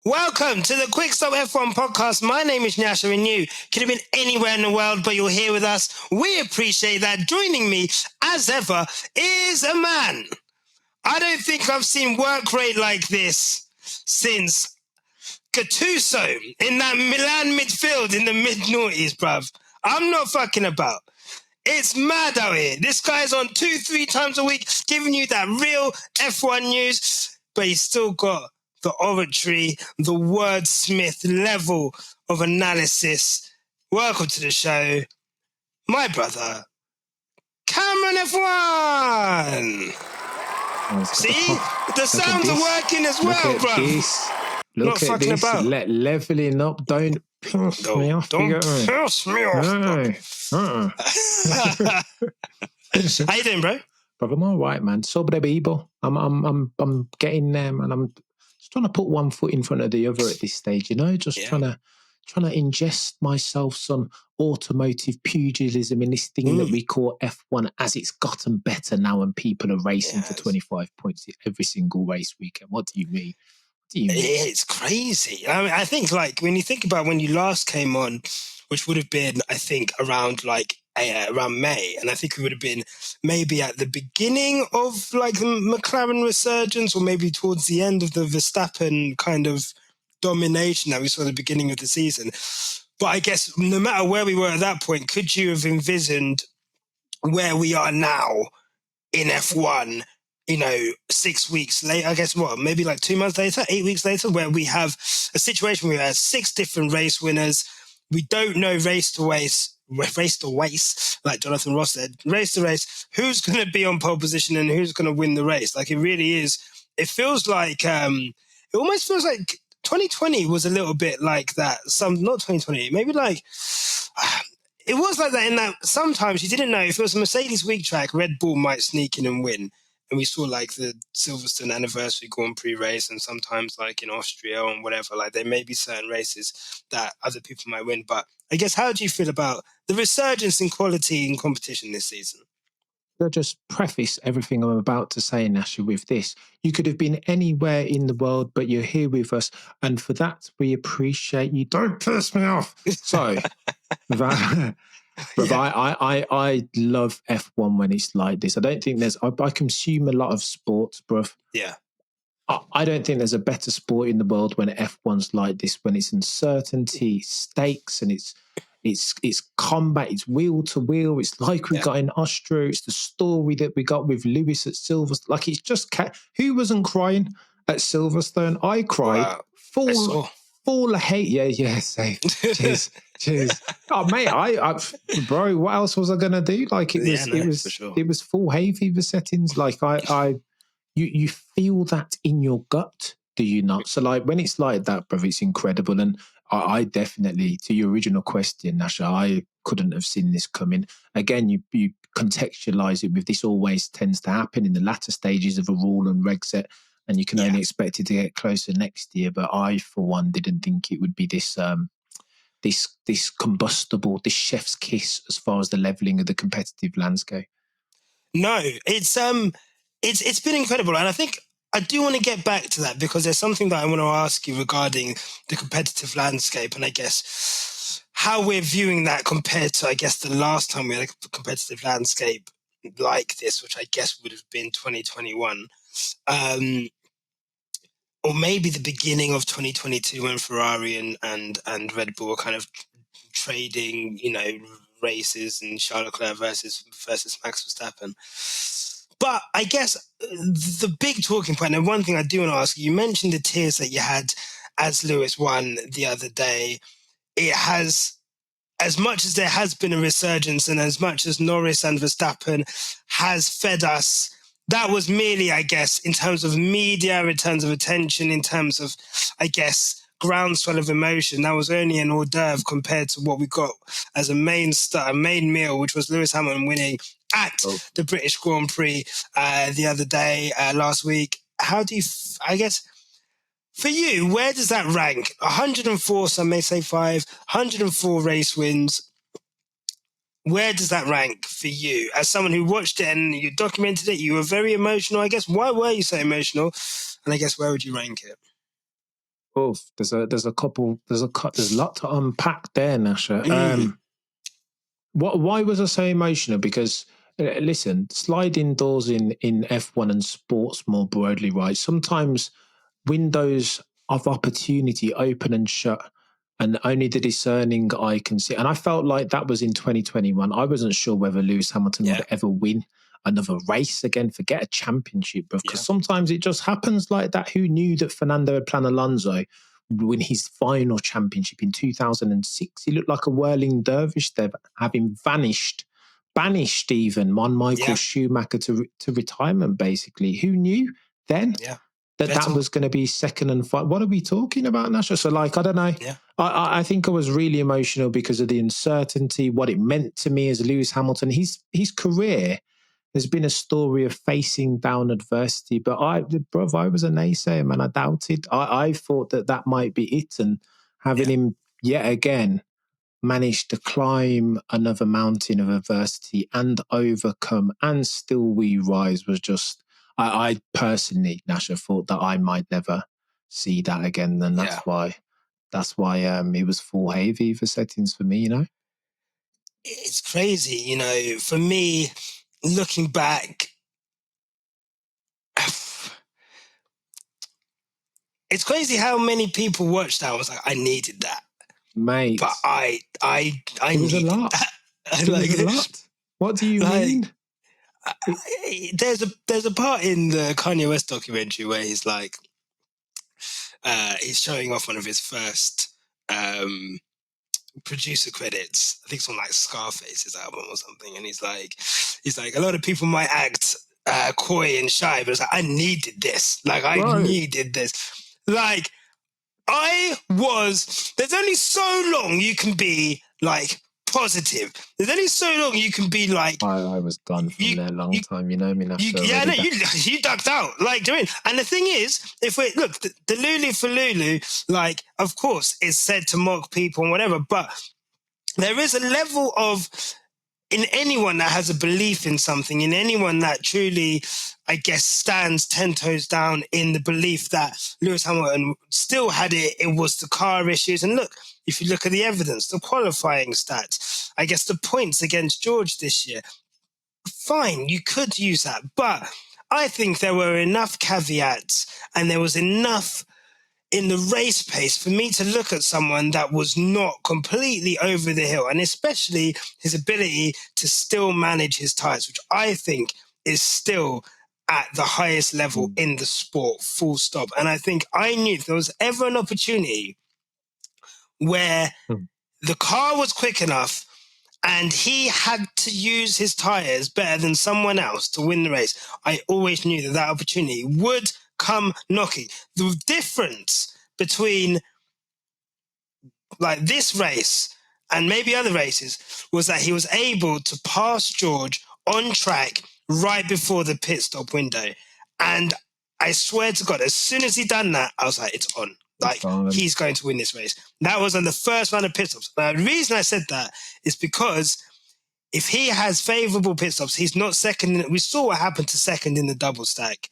Welcome to the Quick Stop F1 podcast. My name is Nyasha and you could have been anywhere in the world, but you're here with us. We appreciate that. Joining me, as ever, is a man. I don't think I've seen work rate like this since Gattuso in that Milan midfield in the mid-noughties, bruv. I'm not fucking about. It's mad out here. This guy's on 2-3 times a week giving you that real F1 news, but he's still got the oratory, the wordsmith level of analysis. Welcome to the show, my brother, Cameron F1. See? The sounds are working as well, bro. Look at this. Leveling up. Don't piss me off. Don't piss me off. How you doing, bro? Brother, I'm all right, man. Sobrevivo. I'm getting there, man. I'm just trying to put one foot in front of the other at this stage, you know, trying to ingest myself some automotive pugilism in this thing that we call F1, as it's gotten better now and people are racing for 25 points every single race weekend. What do you mean? It's crazy. I mean, I think, like, when you think about when you last came on, which would have been, I think, around May, and I think we would have been maybe at the beginning of like the McLaren resurgence, or maybe towards the end of the Verstappen kind of domination that we saw at the beginning of the season. But I guess no matter where we were at that point, could you have envisioned where we are now in F1, you know, 6 weeks later, I guess, maybe like 2 months later, 8 weeks later, where we have a situation where we have 6 different race winners. We don't know race to race, like Jonathan Ross said, race to race, who's going to be on pole position and who's going to win the race. Like, it really is. It feels like, it almost feels like 2020 was a little bit like that. Not 2020, maybe like, it was like that in that sometimes you didn't know if it was a Mercedes weak track, Red Bull might sneak in and win. And we saw like the Silverstone anniversary Grand Prix race, and sometimes like in Austria and whatever, like there may be certain races that other people might win. But I guess, how do you feel about the resurgence in quality in competition this season? I'll just preface everything I'm about to say, Nyasha, with this. You could have been anywhere in the world, but you're here with us. And for that, we appreciate you. Don't piss me off. So, I love F1 when it's like this. I don't think I consume a lot of sports, bruv. Yeah. I don't think there's a better sport in the world when F1's like this, when it's uncertainty, stakes, and it's combat, it's wheel to wheel. It's like we got in Austria. It's the story that we got with Lewis at Silverstone. Like, it's just who wasn't crying at Silverstone? I cried. Wow. Full of hate. Yeah, safe. Cheers. Oh, mate, bro, what else was I gonna do? Like, it was full hay fever settings. Like, you feel that in your gut, do you not? So, like, when it's like that, bro, it's incredible. And I definitely, to your original question, Nyasha, I couldn't have seen this coming. Again, you contextualize it with this always tends to happen in the latter stages of a rule and reg set, and you can only expect it to get closer next year. But I, for one, didn't think it would be this combustible, this chef's kiss as far as the leveling of the competitive landscape. No, it's been incredible, and I think I do want to get back to that, because there's something that I want to ask you regarding the competitive landscape, and I guess how we're viewing that compared to, I guess, the last time we had a competitive landscape like this, which I guess would have been 2021, or maybe the beginning of 2022 when Ferrari and Red Bull were kind of trading, you know, races, and Charles Leclerc versus Max Verstappen. But I guess the big talking point, and one thing I do want to ask you mentioned the tears that you had as Lewis won the other day. It has, as much as there has been a resurgence, and as much as Norris and Verstappen has fed us, that was merely, I guess, in terms of media, in terms of attention, in terms of, I guess, groundswell of emotion, that was only an hors d'oeuvre compared to what we got as a main meal, which was Lewis Hamilton winning at the British Grand Prix the other day, last week. How do you, I guess, for you, where does that rank? 104, some may say 5, 104 race wins. Where does that rank for you? As someone who watched it and you documented it, you were very emotional, I guess. Why were you so emotional? And I guess, where would you rank it? there's a lot to unpack there, Nyasha. Why was I so emotional? Because listen, sliding doors in F1 and sports more broadly, right? Sometimes windows of opportunity open and shut, and only the discerning eye can see. And I felt like that was in 2021. I wasn't sure whether Lewis Hamilton would ever win another race again, forget a championship, because sometimes it just happens like that. Who knew that Fernando had planned Alonso win his final championship in 2006? He looked like a whirling dervish there, having banished even Michael Schumacher to retirement, basically. Who knew then? That was going to be second and five. What are we talking about, Nyasha? So, I don't know. I think I was really emotional because of the uncertainty, what it meant to me as Lewis Hamilton. His career has been a story of facing down adversity. But I was a naysayer, man. I doubted. I thought that might be it. And having him yet again manage to climb another mountain of adversity and overcome, and still we rise, was just... I personally, Nyasha, thought that I might never see that again. And that's why it was full hay fever settings for me, It's crazy, for me, looking back, it's crazy how many people watched that. I was like, I needed that. Mate. But I it was needed a lot. that. It was a lot. What do you mean? There's a part in the Kanye West documentary where he's like, he's showing off one of his first producer credits. I think it's on like Scarface's album or something, and he's like, a lot of people might act coy and shy, but it's like, I needed this. Needed this. There's only so long you can be positive. There's only so long you can be I was gone from there a long time. You know me, you ducked out. And the thing is, if we look, the Lulu for Lulu, of course, is said to mock people and whatever, but there is a level of, in anyone that has a belief in something, in anyone that truly, I guess, stands 10 toes down in the belief that Lewis Hamilton still had it was the car issues. And look, if you look at the evidence, the qualifying stats, I guess the points against George this year, fine, you could use that. But I think there were enough caveats and there was enough in the race pace for me to look at someone that was not completely over the hill, and especially his ability to still manage his tyres, which I think is still at the highest level in the sport, full stop. And I think I knew if there was ever an opportunity where the car was quick enough and he had to use his tyres better than someone else to win the race, I always knew that opportunity would come knocking. The difference between this race and maybe other races was that he was able to pass George on track right before the pit stop window. And I swear to God, as soon as he done that, I was like, it's on. He's going to win this race. That was on the first round of pit stops. Now, the reason I said that is because if he has favourable pit stops, he's not second. We saw what happened to second in the double stack.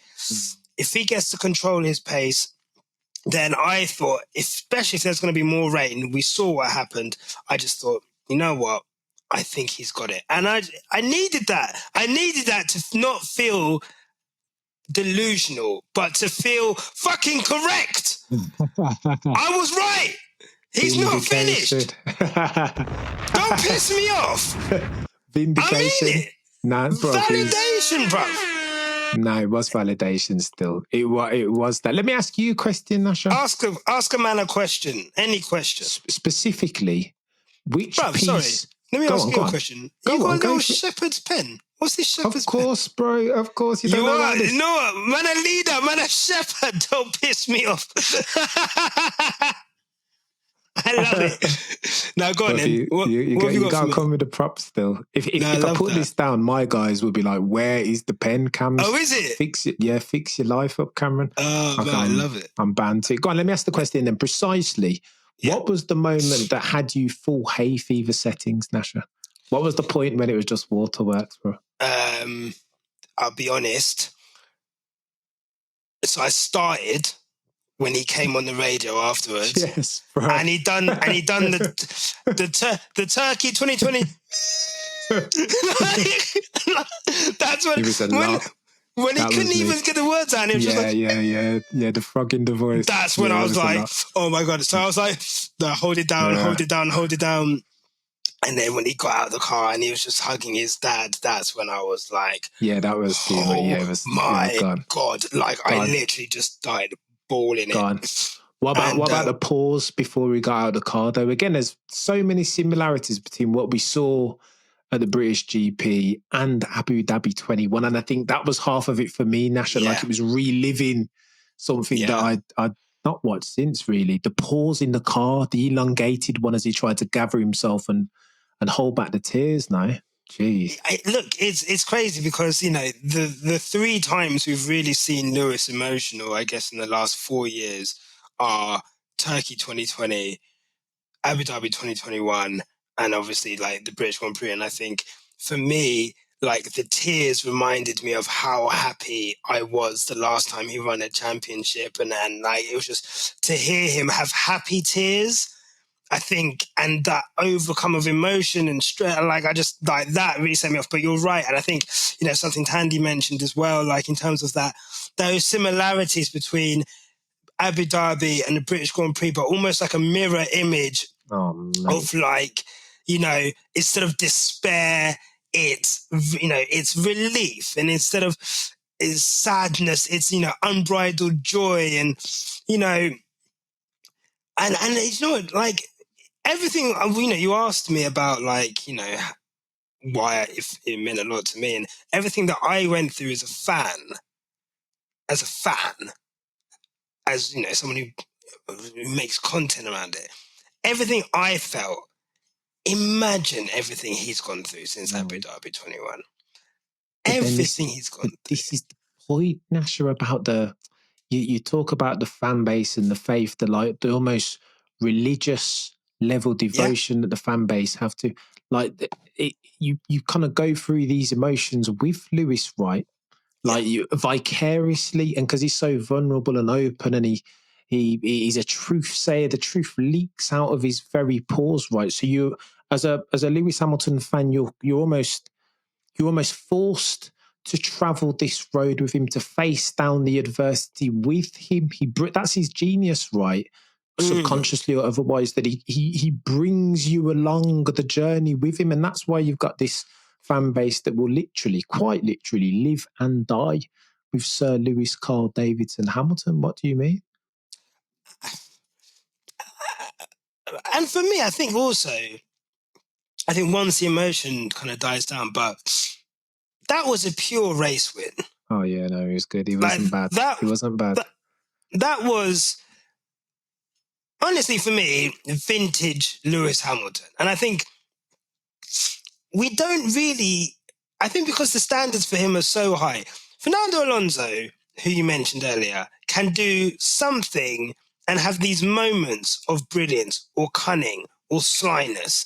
If he gets to control his pace, then I thought, especially if there's going to be more rain, we saw what happened. I just thought, you know what? I think he's got it. And I needed that. I needed that to not feel delusional, but to feel fucking correct. I was right. He's not finished. Don't piss me off. Vindication. I mean it. Nah, bro, validation, bro. No, it was validation still. It was that. Let me ask you a question, Nyasha. Ask a man a question. Any question. Specifically, which piece... Sorry. Let me ask you a question. You got a little shepherd's pen. What's this shepherd's pen? Of course, bro. Of course. You don't know about this. You know what? Man a leader, man a shepherd. Don't piss me off. I love it. Now go on then. You got to come with the props still. If I put this down, my guys would be like, where is the pen, Cameron? Oh, is it? Fix it. Yeah, fix your life up, Cameron. Oh, man, I love it. I'm bound to. Go on, let me ask the question then. Precisely, what was the moment that had you full hay fever settings, Nyasha? What was the point when it was just waterworks, bro? I'll be honest. So I started when he came on the radio afterwards. Yes, bro. And he done the Turkey 2020. That's when It was a when, lot. when he couldn't even get the words out. And he was just like, yeah, the frog in the voice. That's when I was like, oh my God. So I was like, no, hold it down. And then when he got out of the car and he was just hugging his dad, that's when I was like, that was my God. Like, I literally just started bawling it. What about the pause before we got out of the car, though? Again, there's so many similarities between what we saw at the British GP and Abu Dhabi 21. And I think that was half of it for me, Nyasha. Like, it was reliving something that I'd not watched since, really. The pause in the car, the elongated one as he tried to gather himself and hold back the tears now. Jeez. Look, it's crazy because, you know, the 3 times we've really seen Lewis emotional, I guess, in the last 4 years are Turkey 2020, Abu Dhabi 2021, and obviously like the British Grand Prix. And I think for me, like the tears reminded me of how happy I was the last time he won a championship. And like, it was just to hear him have happy tears, I think, and that overcome of emotion and stress, like I just, like that really set me off. But you're right. And I think, you know, something Tandy mentioned as well, like in terms of that, those similarities between Abu Dhabi and the British Grand Prix, but almost like a mirror image of like, you know, instead of despair, it's, you know, it's relief. And instead of it's sadness, it's, you know, unbridled joy. And, you know, and you know, like everything, you know, you asked me about like, you know, why if it meant a lot to me, and everything that I went through as a fan, as, you know, someone who makes content around it, everything I felt, imagine everything he's gone through since Abu Dhabi 21. Everything he's gone through. This is the point, Nyasha, about you talk about the fan base and the faith, the almost religious level devotion that the fan base have to, like, you kind of go through these emotions with Lewis, right? Like you vicariously, and because he's so vulnerable and open, and he's a truth sayer. The truth leaks out of his very pores, right? So you, as a Lewis Hamilton fan, you're almost forced to travel this road with him, to face down the adversity with him. That's his genius, right? Subconsciously or otherwise, that he brings you along the journey with him, and that's why you've got this fan base that will quite literally live and die with Sir Lewis Carl Davidson Hamilton. What do you mean? And for me, I think also, once the emotion kind of dies down, but that was a pure race win. Oh yeah, no, he was good. He wasn't bad. He wasn't bad. That was, honestly, for me, vintage Lewis Hamilton. And I think we don't really, I think because the standards for him are so high. Fernando Alonso, who you mentioned earlier, can do something and have these moments of brilliance or cunning or slyness.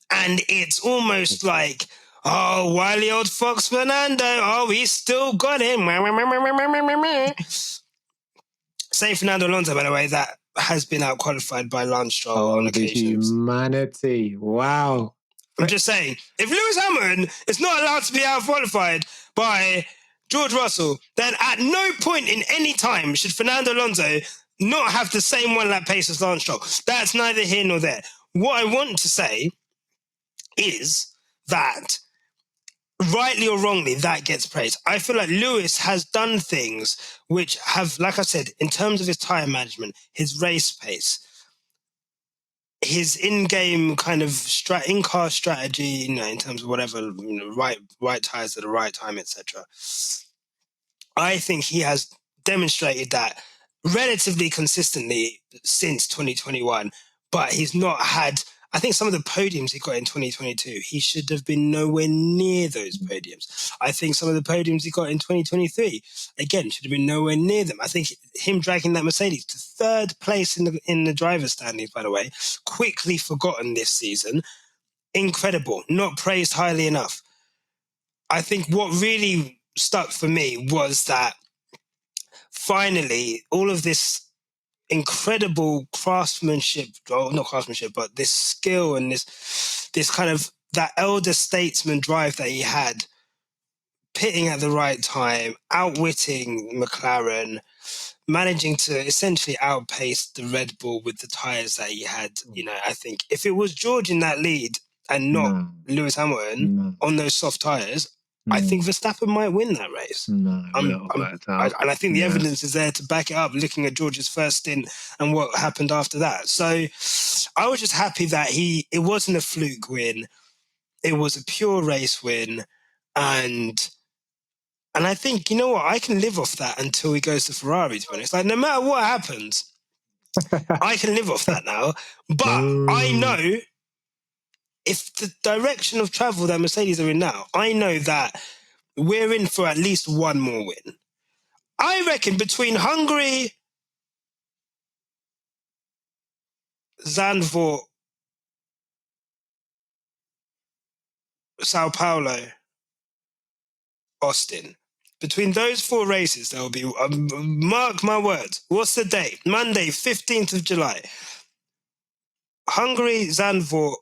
And it's almost like, oh, wily old fox Fernando, oh, he's still got him. Same Fernando Alonso, by the way, that has been out-qualified by Lance Stroll on occasions. Humanity. Wow. I'm just saying, if Lewis Hamilton is not allowed to be out-qualified by George Russell, then at no point in any time should Fernando Alonso not have the same one-lap pace as Lance Stroll. That's neither here nor there. What I want to say is that, rightly or wrongly, that gets praised. I feel like Lewis has done things which have, like I said, in terms of his tyre management, his race pace, his in-game kind of in-car strategy, you know, in terms of whatever, you know, right tyres at the right time, etc. I think he has demonstrated that relatively consistently since 2021, but he's not had, I think some of the podiums he got in 2022, he should have been nowhere near those podiums. I think some of the podiums he got in 2023, again, should have been nowhere near them. I think him dragging that Mercedes to third place in the driver's standings, by the way, quickly forgotten this season. Incredible. Not praised highly enough. I think what really stuck for me was that finally all of this incredible craftsmanship, well, not craftsmanship, but this skill and this kind of that elder statesman drive that he had, pitting at the right time, outwitting McLaren, managing to essentially outpace the Red Bull with the tyres that he had. You know, I think if it was George in that lead and not Lewis Hamilton on those soft tyres, I think Verstappen might win that race. And I think the evidence is there to back it up, looking at George's first stint and what happened after that. So I was just happy that it wasn't a fluke win. It was a pure race win. And I think, you know what, I can live off that until he goes to Ferrari, to be honest. Like, no matter what happens, I can live off that now. But I know if the direction of travel that Mercedes are in now, I know that we're in for at least one more win. I reckon between Hungary, Zandvoort, Sao Paulo, Austin, between those 4 races, there will be, mark my words, what's the date? Monday, 15th of July. Hungary, Zandvoort,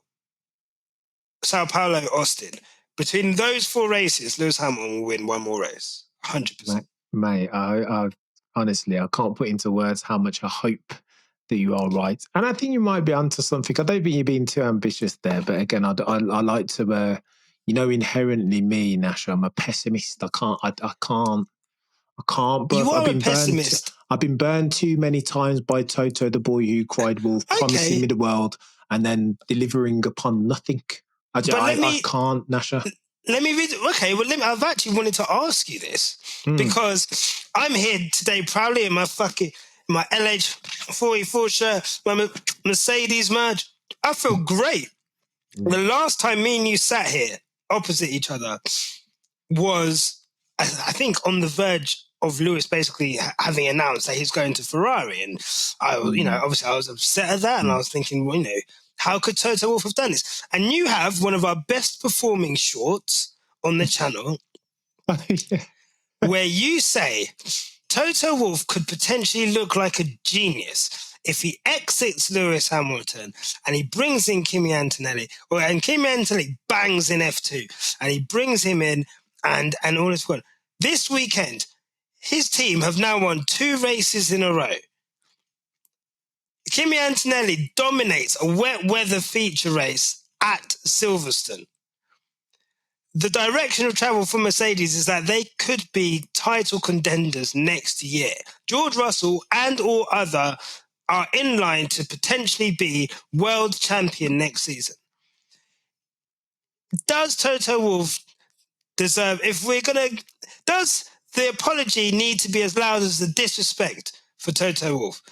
Sao Paulo, Austin. Between those 4 races, Lewis Hamilton will win one more race. 100%. Mate, I honestly, I can't put into words how much I hope that you are right. And I think you might be onto something. I don't think you're being too ambitious there. But again, I like to, inherently me, Nyasha, I'm a pessimist. I can't. But you are a pessimist. I've been burned too many times by Toto, the boy who cried wolf, promising me the world and then delivering upon nothing. I can't, Nyasha. Let me read. Okay, well, I've actually wanted to ask you this because I'm here today proudly in my LH44 shirt, my Mercedes merch. I feel great. The last time me and you sat here opposite each other was, I think, on the verge of Lewis basically having announced that he's going to Ferrari, and I was, obviously I was upset at that, and I was thinking, well, how could Toto Wolff have done this? And you have one of our best performing shorts on the channel where you say Toto Wolff could potentially look like a genius if he exits Lewis Hamilton and he brings in Kimi Antonelli, and Kimi Antonelli bangs in F2 and he brings him in and all is gone. This weekend, his team have now won 2 races in a row. Kimi Antonelli dominates a wet weather feature race at Silverstone. The direction of travel for Mercedes is that they could be title contenders next year. George Russell and all other are in line to potentially be world champion next season. Does Toto Wolff deserve, does the apology need to be as loud as the disrespect for Toto Wolff?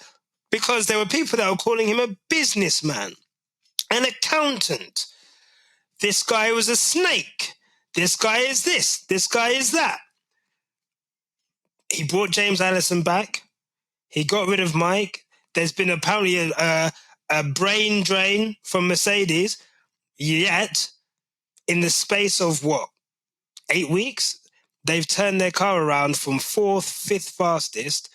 Because there were people that were calling him a businessman, an accountant. This guy was a snake. This guy is this. This guy is that. He brought James Allison back. He got rid of Mike. There's been apparently a brain drain from Mercedes. Yet, in the space of 8 weeks, they've turned their car around from 4th, 5th fastest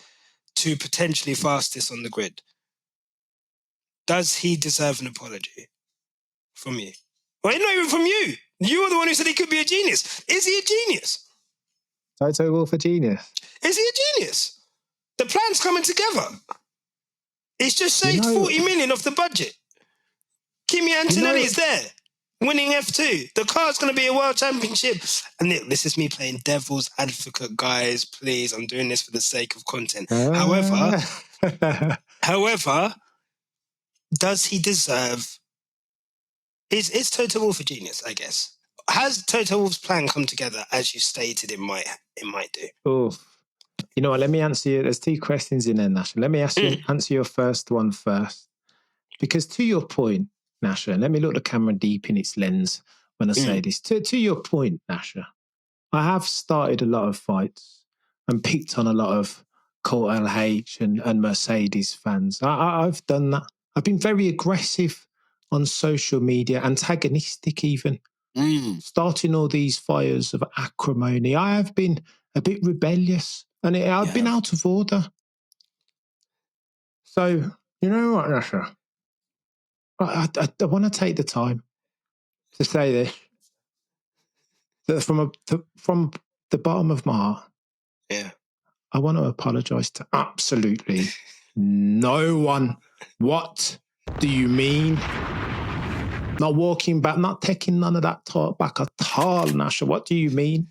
to potentially fastest on the grid. Does he deserve an apology from you? Well, not even from you. You were the one who said he could be a genius. Is he a genius? Toto Wolff a genius? Is he a genius? The plan's coming together. He's just saved 40 million off the budget. Kimi Antonelli's there, winning F2. The car's going to be a world championship. And this is me playing devil's advocate, guys. Please, I'm doing this for the sake of content. However, does he deserve... Is Toto Wolff a genius, I guess? Has Toto Wolff's plan come together as you stated it might do? Oh, you know what? Let me answer you. There's 2 questions in there, Nyasha. Let me answer your first one first. Because to your point, Nyasha, let me look the camera deep in its lens when I say this. To your point, Nyasha, I have started a lot of fights and picked on a lot of Colt LH and Mercedes fans. I've done that. I've been very aggressive on social media, antagonistic even, starting all these fires of acrimony. I have been a bit rebellious and I've been out of order. So, you know what, Nyasha? I want to take the time to say this. That from the bottom of my heart, I want to apologise to absolutely no one. What do you mean? Not walking back, not taking none of that talk back at all, Nyasha. What do you mean?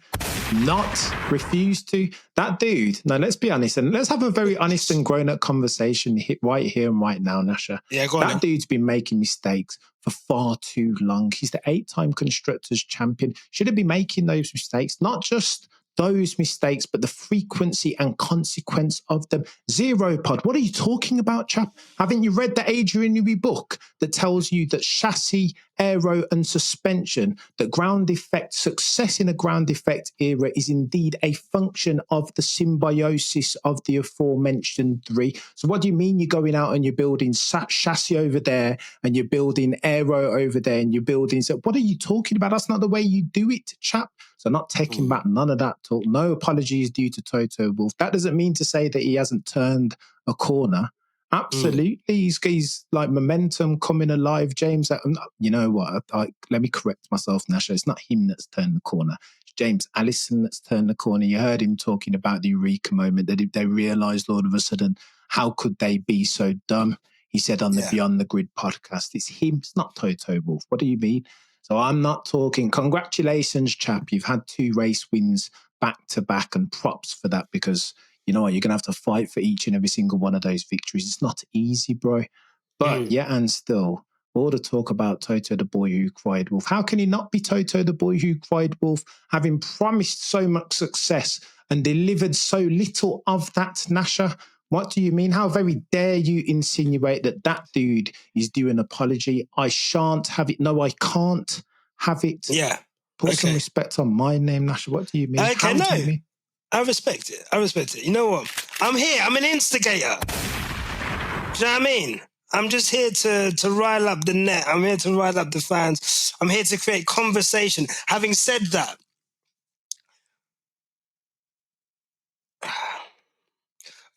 Not refuse to? That dude, now let's be honest and let's have a very honest and grown-up conversation right here and right now, Nyasha. Yeah, go on. That dude's been making mistakes for far too long. He's the 8-time Constructors Champion. Shouldn't be making those mistakes, not just those mistakes, but the frequency and consequence of them. Zero pod. What are you talking about, chap? Haven't you read the Adrian Newey book that tells you that chassis, aero, and suspension, that ground effect, success in a ground effect era is indeed a function of the symbiosis of the aforementioned three? So what do you mean you're going out and you're building chassis over there and you're building aero over there and you're building... So what are you talking about? That's not the way you do it, chap. So not taking back none of that talk. No apologies due to Toto Wolff. That doesn't mean to say that he hasn't turned a corner. Absolutely. He's like momentum coming alive, James. You know what? Let me correct myself, Nyasha. It's not him that's turned the corner. It's James Allison that's turned the corner. You heard him talking about the eureka moment that they realised all of a sudden, how could they be so dumb? He said on the Beyond the Grid podcast, it's him. It's not Toto Wolff. What do you mean? So I'm not talking. Congratulations, chap. You've had 2 race wins back to back, and props for that, because you know what? You're going to have to fight for each and every single one of those victories. It's not easy, bro. But and still, all the talk about Toto the boy who cried wolf. How can he not be Toto the boy who cried wolf, having promised so much success and delivered so little of that, Nyasha? What do you mean? How very dare you insinuate that dude is due an apology? I shan't have it. No, I can't have it. Yeah. Put some respect on my name, Nyasha. What do you mean? Okay, do you mean? I respect it. You know what? I'm here. I'm an instigator. Do you know what I mean? I'm just here to rile up the net. I'm here to rile up the fans. I'm here to create conversation. Having said that,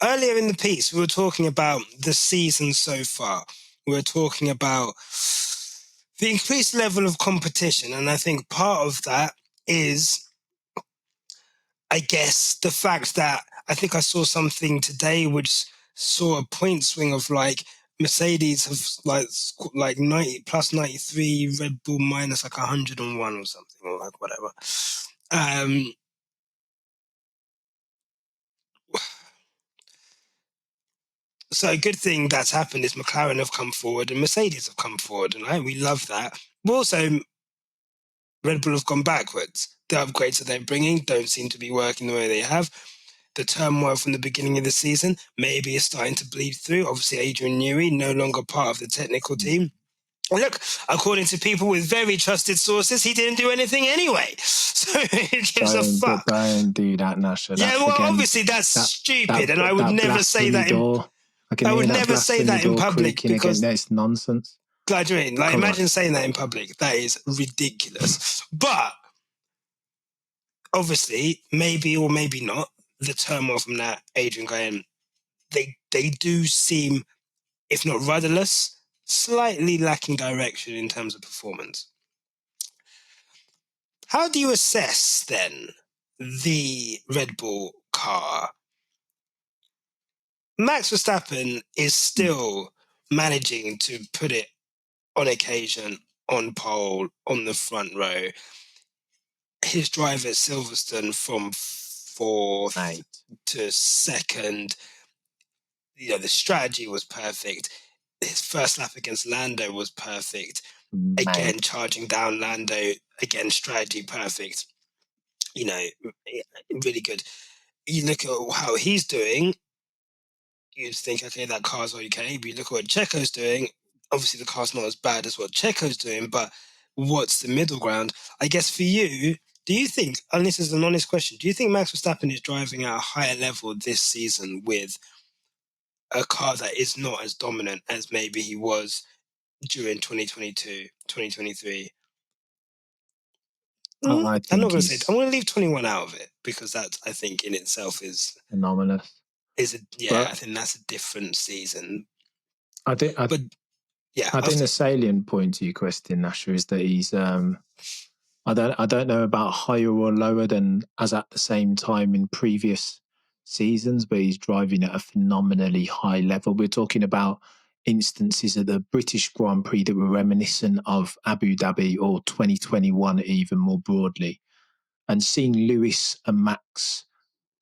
earlier in the piece, we were talking about the season so far. We were talking about the increased level of competition. And I think part of that is, I guess, the fact that I think I saw something today which saw a point swing of like Mercedes have like 90 plus 93, Red Bull minus like 101 or something, or like whatever. So a good thing that's happened is McLaren have come forward and Mercedes have come forward, and we love that. But also, Red Bull have gone backwards. The upgrades that they're bringing don't seem to be working the way they have. The turmoil from the beginning of the season maybe is starting to bleed through. Obviously, Adrian Newey, no longer part of the technical team. And look, according to people with very trusted sources, he didn't do anything anyway. So it gives a fuck. Don't do that, Nyasha. Yeah, well, obviously that's stupid, and I would never say that I would never say that in public, because that's nonsense. Like, imagine saying that in public. That is ridiculous. But obviously, maybe or maybe not, the turmoil from that Adrian going, they do seem, if not rudderless, slightly lacking direction in terms of performance. How do you assess then the Red Bull car? Max Verstappen is still managing to put it on occasion on pole, on the front row. His drive at Silverstone from 4th to 2nd, the strategy was perfect. His first lap against Lando was perfect. Again, charging down Lando, again, strategy perfect. Really good. You look at how he's doing, you'd think, okay, that car's okay. But you look at what Checo's doing, obviously the car's not as bad as what Checo's doing, but what's the middle ground? I guess for you, do you think, and this is an honest question, do you think Max Verstappen is driving at a higher level this season with a car that is not as dominant as maybe he was during 2022, 2023? I'm not going to say, I'm going to leave 21 out of it, because that, I think, in itself is anomalous. I think that's a different season. I think the salient point to your question, Nyasha, is that he's I don't know about higher or lower than as at the same time in previous seasons, but he's driving at a phenomenally high level. We're talking about instances of the British Grand Prix that were reminiscent of Abu Dhabi or 2021 even more broadly. And seeing Lewis and Max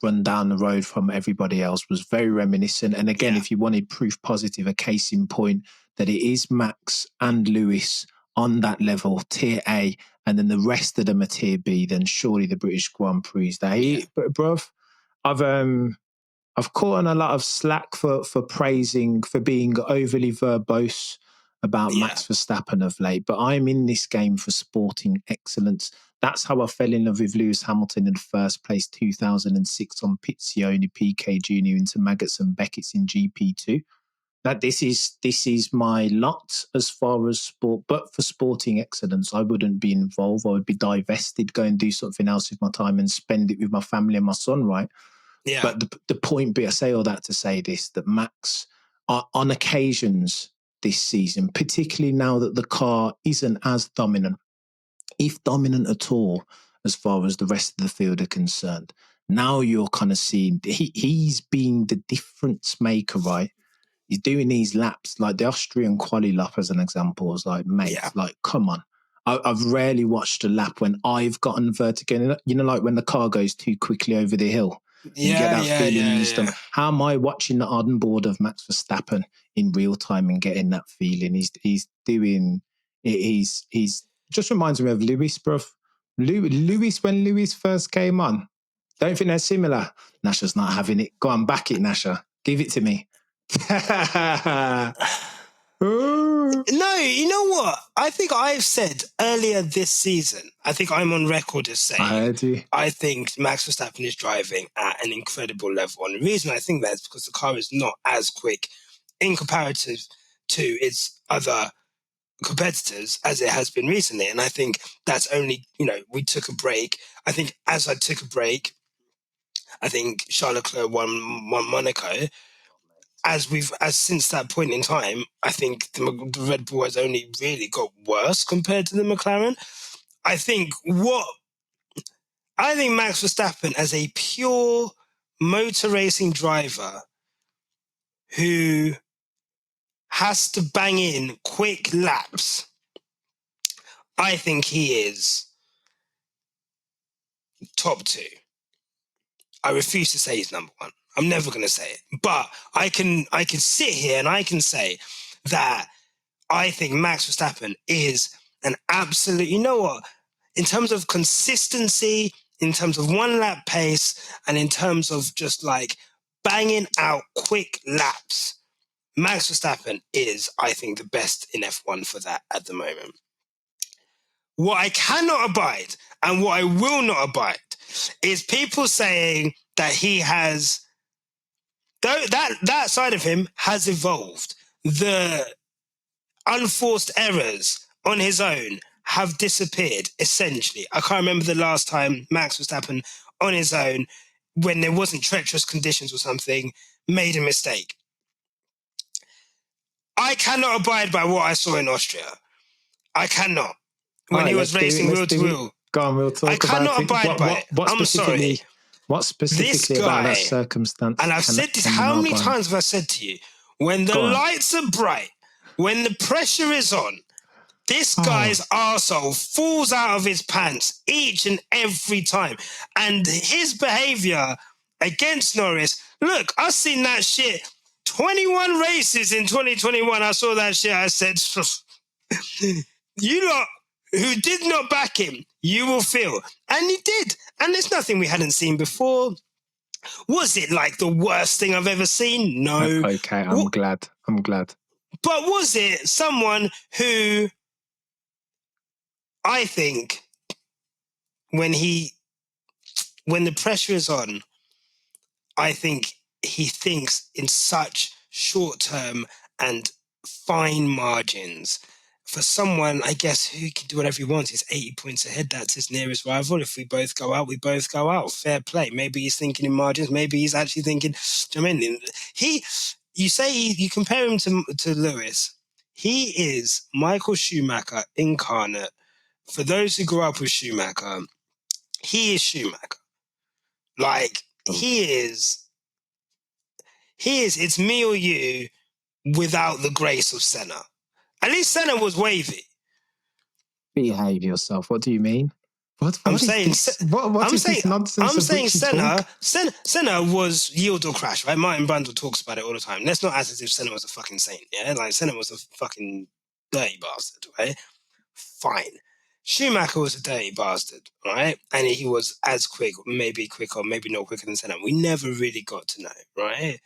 run down the road from everybody else was very reminiscent. And again, if you wanted proof positive, a case in point that it is Max and Lewis on that level, tier A, and then the rest of them are tier B, then surely the British Grand Prix. But bruv, I've caught on a lot of slack for being overly verbose about Max Verstappen of late, but I'm in this game for sporting excellence. That's how I fell in love with Lewis Hamilton in the first place, 2006 on Pizzioni, PK Jr. into Maggots and Beckett's in GP2. That this is my lot as far as sport, but for sporting excellence, I wouldn't be involved. I would be divested, go and do something else with my time and spend it with my family and my son, right? Yeah. But the point being, I say all that to say this, that Max, on occasions this season, particularly now that the car isn't as dominant, if dominant at all, as far as the rest of the field are concerned, now you're kind of seeing he's being the difference maker, right? He's doing these laps, like the Austrian quali lap as an example. I was like, mate, like, come on. I've rarely watched a lap when I've gotten vertigo. You know, like when the car goes too quickly over the hill. You get that feeling in your stomach. How am I watching the onboard of Max Verstappen in real time and getting that feeling? He's doing it. He's just reminds me of Lewis, bro. Lewis, when Lewis first came on, don't think they're similar. Nyasha's not having it. Go on, back it, Nyasha. Give it to me. No, you know what? I think I've said earlier this season, I think I'm on record as saying, I think Max Verstappen is driving at an incredible level. And the reason I think that is because the car is not as quick in comparative to its other competitors as it has been recently. And I think that's only, we took a break. I think as I took a break, I think Charles Leclerc won Monaco. As since that point in time, I think the Red Bull has only really got worse compared to the McLaren. I think Max Verstappen as a pure motor racing driver who has to bang in quick laps, I think he is top two. I refuse to say he's number one. I'm never going to say it. But I can sit here and I can say that I think Max Verstappen is an absolute, you know what, in terms of consistency, in terms of one lap pace, and in terms of just like banging out quick laps, Max Verstappen is, I think, the best in F1 for that at the moment. What I cannot abide and what I will not abide is people saying that he has, that side of him has evolved. The unforced errors on his own have disappeared, essentially. I can't remember the last time Max Verstappen on his own, when there wasn't treacherous conditions or something, made a mistake. I cannot abide by what I saw in Austria. I cannot. When he was racing wheel to wheel. Go on, we'll talk about it. I cannot abide by it. I'm sorry. What specifically about that circumstance? And I've said this, how many times have I said to you? When the lights are bright, when the pressure is on, this guy's arsehole falls out of his pants each and every time. And his behaviour against Norris, look, I've seen that shit. 21 races in 2021, I saw that shit. I said, you lot who did not back him, you will feel. And he did. And there's nothing we hadn't seen before. Was it like the worst thing I've ever seen? No. Okay, I'm glad. But was it someone who, I think, when the pressure is on, I think he thinks in such short-term and fine margins. For someone, I guess, who can do whatever he wants, he's 80 points ahead. That's his nearest rival. If we both go out, we both go out. Fair play. Maybe he's thinking in margins. Maybe he's actually thinking, do you know what I mean? you compare him to Lewis. He is Michael Schumacher incarnate. For those who grew up with Schumacher, he is Schumacher. Like, he is, it's me or you without the grace of Senna. At least Senna was wavy. Behave yourself. What do you mean? What I'm is saying, this? What is this nonsense? I'm saying Senna was yield or crash, right? Martin Brundle talks about it all the time. Let's not act as if Senna was a fucking saint, yeah? Like, Senna was a fucking dirty bastard, right? Fine. Schumacher was a dirty bastard, right? And he was as quick, maybe quicker, maybe not quicker than Senna. We never really got to know, right?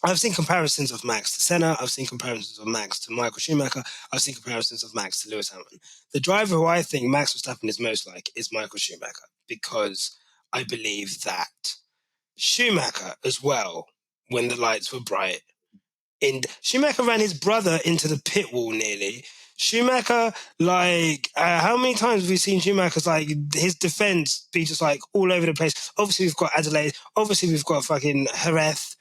I've seen comparisons of Max to Senna. I've seen comparisons of Max to Michael Schumacher. I've seen comparisons of Max to Lewis Hamilton. The driver who I think Max Verstappen is most like is Michael Schumacher, because I believe that Schumacher as well, when the lights were bright, Schumacher ran his brother into the pit wall nearly. Schumacher, like, how many times have we seen Schumacher's, like, his defense be just, like, all over the place? Obviously, we've got Adelaide. Obviously, we've got fucking Jerez.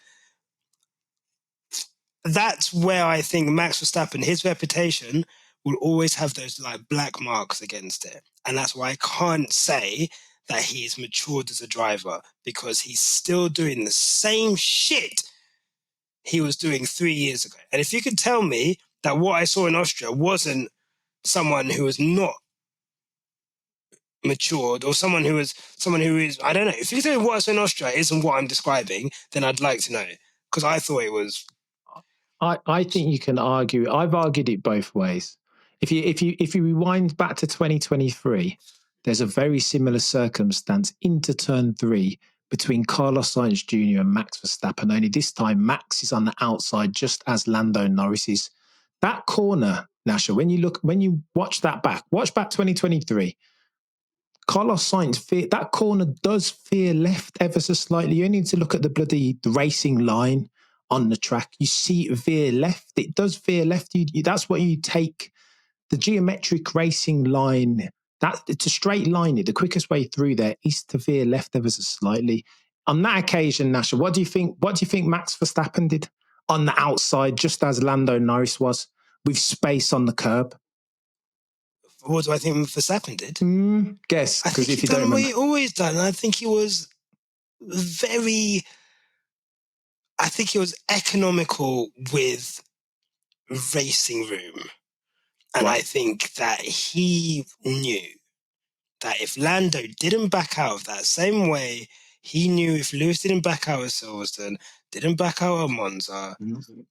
That's where I think Max Verstappen, his reputation, will always have those, like, black marks against it. And that's why I can't say that he's matured as a driver, because he's still doing the same shit he was doing 3 years ago. And if you could tell me that what I saw in Austria wasn't someone who was not matured, or someone who is, I don't know. If you could tell me what I saw in Austria isn't what I'm describing, then I'd like to know, because I thought it was. I think you can argue. I've argued it both ways. If you rewind back to 2023, there's a very similar circumstance into turn 3 between Carlos Sainz Jr. and Max Verstappen. Only this time, Max is on the outside, just as Lando Norris is. That corner, Nyasha, when you watch back 2023. Carlos Sainz, that corner does veer left ever so slightly. You only need to look at the racing line on the track. You see it veer left. It does veer left. That's what you take. The geometric racing line, it's a straight line. The quickest way through there is to veer left ever so slightly. On that occasion, Nyasha, what do you think Max Verstappen did on the outside, just as Lando Norris was, with space on the curb? What do I think Verstappen did? Guess, because if you done don't what remember. he always done. I think he was economical with racing room. And right. I think that he knew that if Lando didn't back out of that same way, he knew if Lewis didn't back out of Silverstone, didn't back out of Monza,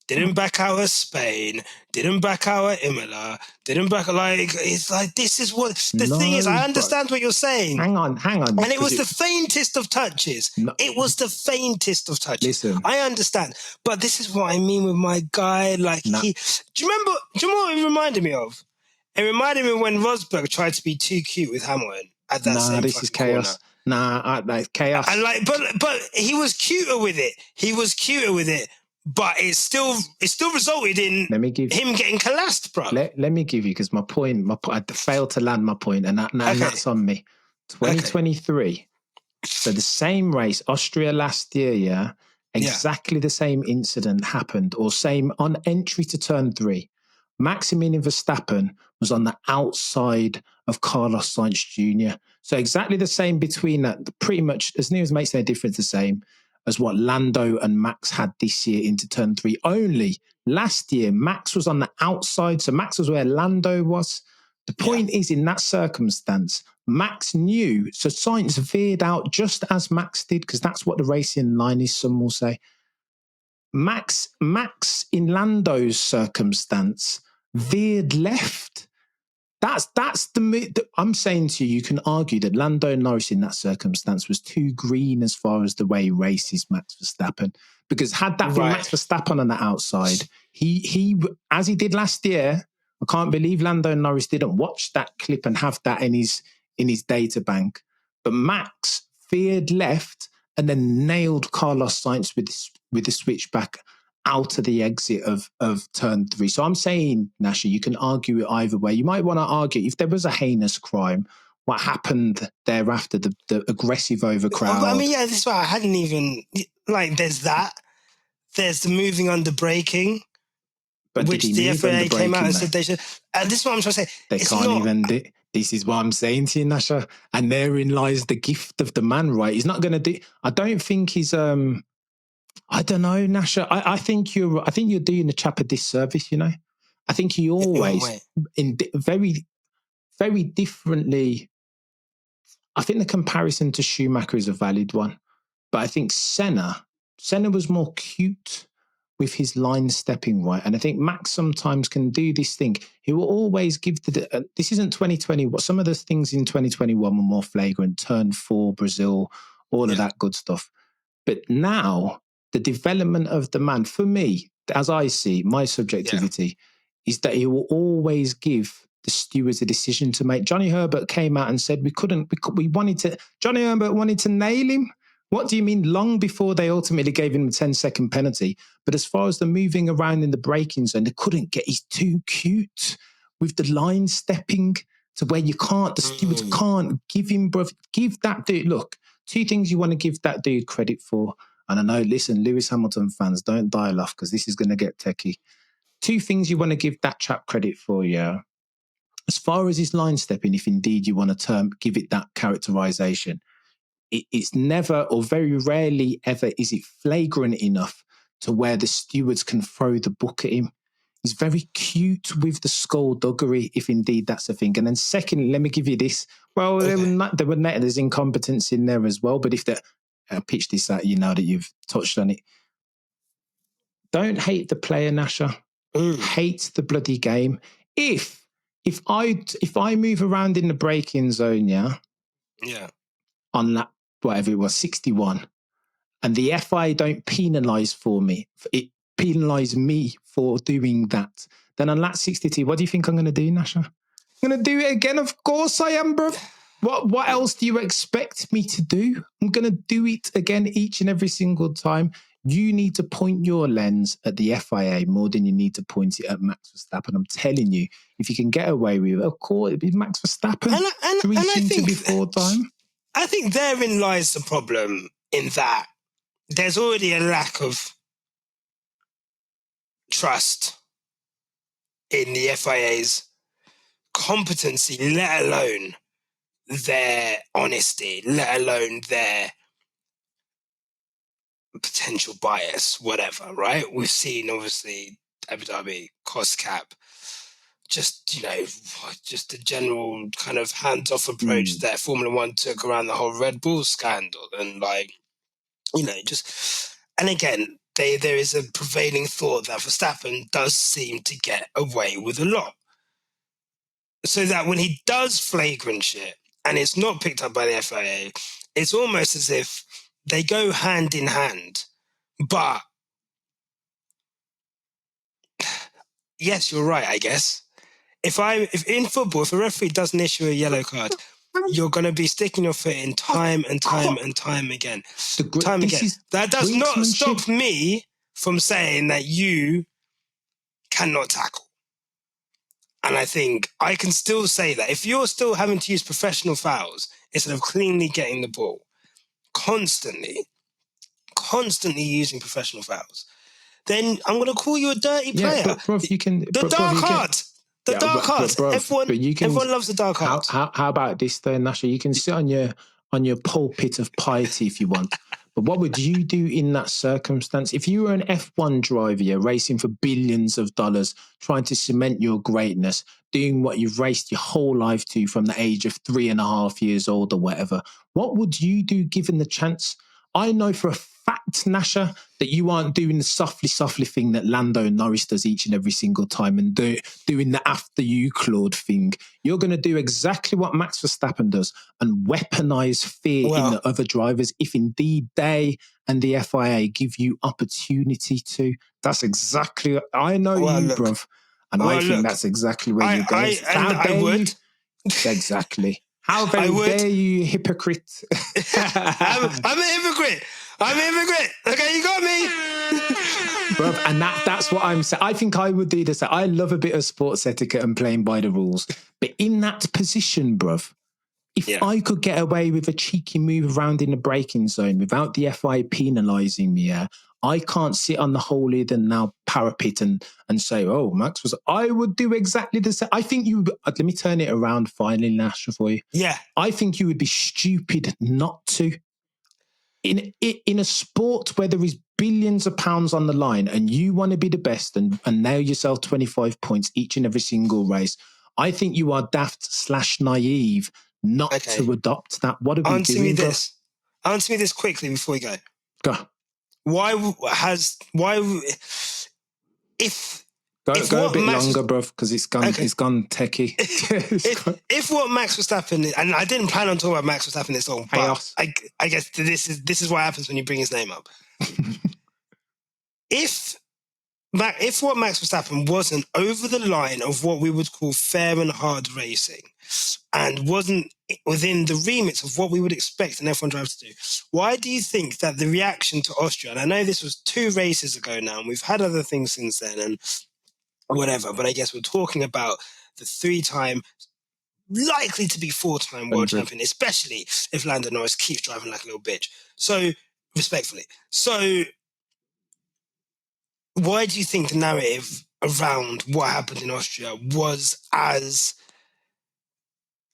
didn't back out of Spain, didn't back out of Imola, didn't back, like, it's like, this is what the thing is. I understand what you're saying. Hang on. And it was the faintest of touches. It was the faintest of touches. Listen. I understand. But this is what I mean with my guy. Like, do you remember what it reminded me of? It reminded me when Rosberg tried to be too cute with Hamilton at that same this is chaos. Corner. That's chaos. And like, but he was cuter with it. But it still resulted in him getting collapsed, bro. Let me give you, because my point, I failed to land my point, and that's on me. 2023. Okay. So the same race, Austria last year, yeah? Exactly the same incident happened, or same on entry to turn 3. Maximilian Verstappen was on the outside of Carlos Sainz Jr. So exactly the same between that, pretty much as near as makes no difference, the same as what Lando and Max had this year into turn 3. Only last year, Max was on the outside, so Max was where Lando was. The point is, in that circumstance, Max knew, so Sainz veered out just as Max did, because that's what the racing line is, some will say. Max in Lando's circumstance veered left. That's I'm saying to you can argue that Lando Norris in that circumstance was too green as far as the way he races Max Verstappen, because had that been Max Verstappen on the outside, he as he did last year. I can't believe Lando Norris didn't watch that clip and have that in his data bank. But Max veered left and then nailed Carlos Sainz with the switchback out of the exit of turn 3. So I'm saying, Nyasha, you can argue it either way. You might want to argue if there was a heinous crime, what happened thereafter, the aggressive overcrowd. I mean, this is why I hadn't even, like, there's that. there's the moving under braking, but which the FIA came out and said they should. And this is what I'm trying to say. They can't even do. This is what I'm saying to you, Nyasha. And therein lies the gift of the man, right? He's not going to do. I don't think he's. I don't know, Nyasha. I think you're doing the chap a disservice. You know, I think he always very, very differently. I think the comparison to Schumacher is a valid one, but I think Senna was more cute with his line stepping right. And I think Max sometimes can do this thing. He will always give this isn't 2020. What some of the things in 2021 were more flagrant, turn 4, Brazil, all of that good stuff. But now the development of the man, for me, as I see my subjectivity, is that he will always give the stewards a decision to make. Johnny Herbert came out and said Johnny Herbert wanted to nail him. What do you mean? Long before they ultimately gave him a 10-second penalty. But as far as the moving around in the braking zone, they couldn't get. He's too cute with the line stepping to where the stewards can't give him, bruv. Give that dude, look, 2 things you want to give that dude credit for. And I know, listen, Lewis Hamilton fans, don't dial off because this is going to get techie. 2 things you want to give that chap credit for, yeah. As far as his line stepping, if indeed you want to give it that characterization, it's never or very rarely ever is it flagrant enough to where the stewards can throw the book at him. He's very cute with the skullduggery, if indeed that's a thing. And then secondly, let me give you this. Well, there's incompetence in there as well. But if I'll pitch this out, you know that you've touched on it. Don't hate the player, Nyasha. Hate the bloody game. If I move around in the braking zone, on that, whatever it was, 61, and the FIA don't penalise me for doing that, then on lap 62, what do you think I'm going to do, Nyasha? I'm going to do it again? Of course I am, bro. What else do you expect me to do? I'm going to do it again each and every single time. You need to point your lens at the FIA more than you need to point it at Max Verstappen. I'm telling you, if you can get away with it, of course, it'd be Max Verstappen. And I think before time. I think therein lies the problem, in that there's already a lack of trust in the FIA's competency, let alone their honesty, let alone their potential bias, whatever, right? We've seen, obviously, Abu Dhabi, cost cap, just the general kind of hands-off approach that Formula One took around the whole Red Bull scandal. And and again, there is a prevailing thought that Verstappen does seem to get away with a lot. So that when he does flagrant shit and it's not picked up by the FIA, it's almost as if they go hand in hand. But yes, you're right, I guess. If in football, if a referee doesn't issue a yellow card, you're going to be sticking your foot in time and time and time again. That does not stop me from saying that you cannot tackle. And I think I can still say that if you're still having to use professional fouls instead of cleanly getting the ball, constantly using professional fouls, then I'm going to call you a dirty player. But bruv, you can... The dark cards. Everyone loves the dark cards. How about this though, Nyasha? You can sit on your pulpit of piety if you want. But what would you do in that circumstance? If you were an F1 driver, you're racing for billions of dollars, trying to cement your greatness, doing what you've raced your whole life to from the age of 3.5 years old or whatever, what would you do given the chance? I know for a fact, Nyasha, that you aren't doing the softly thing that Lando Norris does each and every single time and doing the after you, Claude thing. You're going to do exactly what Max Verstappen does and weaponize fear in the other drivers if indeed they and the FIA give you opportunity to. That's exactly... I know bruv. And I think that's exactly where you're going. I would. Exactly. How very dare you, hypocrite? I'm a hypocrite. Okay, you got me. Bruv, and that's what I'm saying. I think I would do this. I love a bit of sports etiquette and playing by the rules. But in that position, bruv, if I could get away with a cheeky move around in the braking zone without the FIA penalising me, I can't sit on the holier than now parapet and say, oh, Max was, I would do exactly the same. I think you, let me turn it around finally, Nyasha, for you. Yeah. I think you would be stupid not to. In a sport where there is billions of pounds on the line and you want to be the best and nail yourself 25 points each and every single race, I think you are daft/naive not to adopt that. What are we doing, bro? Answer me this quickly before we go. Go. Go a bit longer, bro, because it's gone techie. if what Max Verstappen, and I didn't plan on talking about Max Verstappen this long, but I guess this is what happens when you bring his name up. If what Max Verstappen wasn't over the line of what we would call fair and hard racing, and wasn't within the remits of what we would expect an F1 driver to do, why do you think that the reaction to Austria, and I know this was 2 races ago now, and we've had other things since then, and whatever, but I guess we're talking about the 3-time, likely to be 4-time world champion, especially if Lando Norris keeps driving like a little bitch. So, respectfully. So, why do you think the narrative around what happened in Austria was as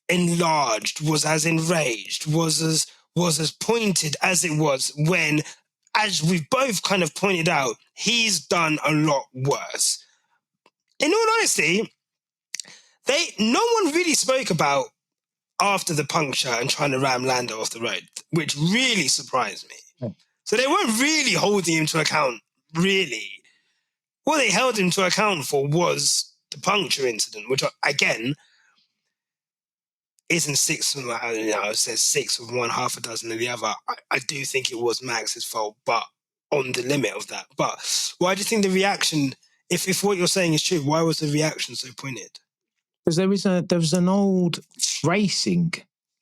enlarged, was as enraged, was as pointed as it was when, as we've both kind of pointed out, he's done a lot worse? In all honesty, no one really spoke about after the puncture and trying to ram Lando off the road, which really surprised me. So they weren't really holding him to account, really. What they held him to account for was the puncture incident, which, again, isn't 6 from, it says 6 of one, half a dozen of the other. I do think it was Max's fault, but on the limit of that. But why do you think the reaction, if what you're saying is true, why was the reaction so pointed? Because there was an old racing,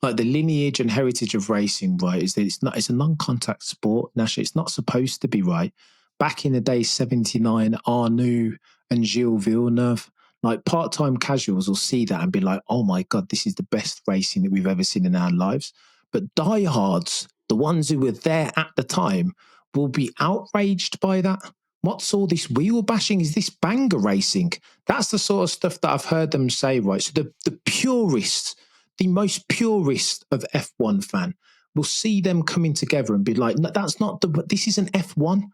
like the lineage and heritage of racing, right? Is that it's a non-contact sport, Nyasha. It's not supposed to be, right? Back in the day, 79, Arnoux and Gilles Villeneuve, like part-time casuals will see that and be like, oh my God, this is the best racing that we've ever seen in our lives. But diehards, the ones who were there at the time, will be outraged by that. What's all this wheel bashing? Is this banger racing? That's the sort of stuff that I've heard them say, right? So the purists, the most purist of F1 fan, will see them coming together and be like, no, that's not this is an F1.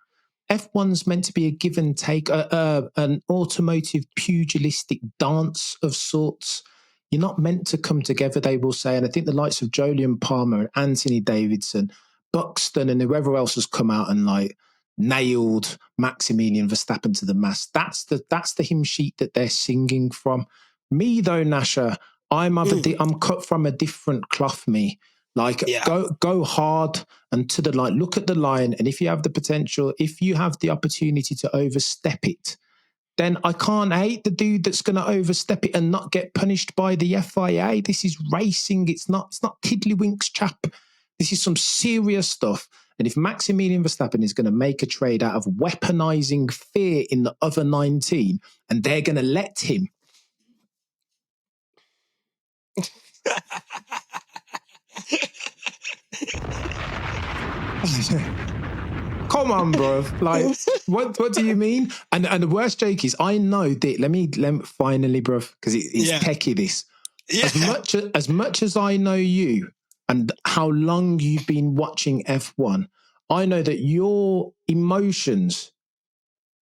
F1's meant to be a give and take, an automotive pugilistic dance of sorts. You're not meant to come together, they will say. And I think the likes of Jolyon Palmer and Anthony Davidson, Buxton and whoever else has come out and like nailed Maximilian Verstappen to the mast. That's the hymn sheet that they're singing from. Me though, Nyasha, I'm cut from a different cloth. Me, like go hard and to the line. Look at the line, and if you have the potential, if you have the opportunity to overstep it, then I can't hate the dude that's going to overstep it and not get punished by the FIA. This is racing. It's not tiddlywinks, chap. This is some serious stuff. And if Maximilian Verstappen is going to make a trade out of weaponizing fear in the other 19, and they're going to let him. Come on, bro. Like, what do you mean? And the worst joke is, I know that. Let me finally, bro, because it's techie. This as much as I know you and how long you've been watching F1, I know that your emotions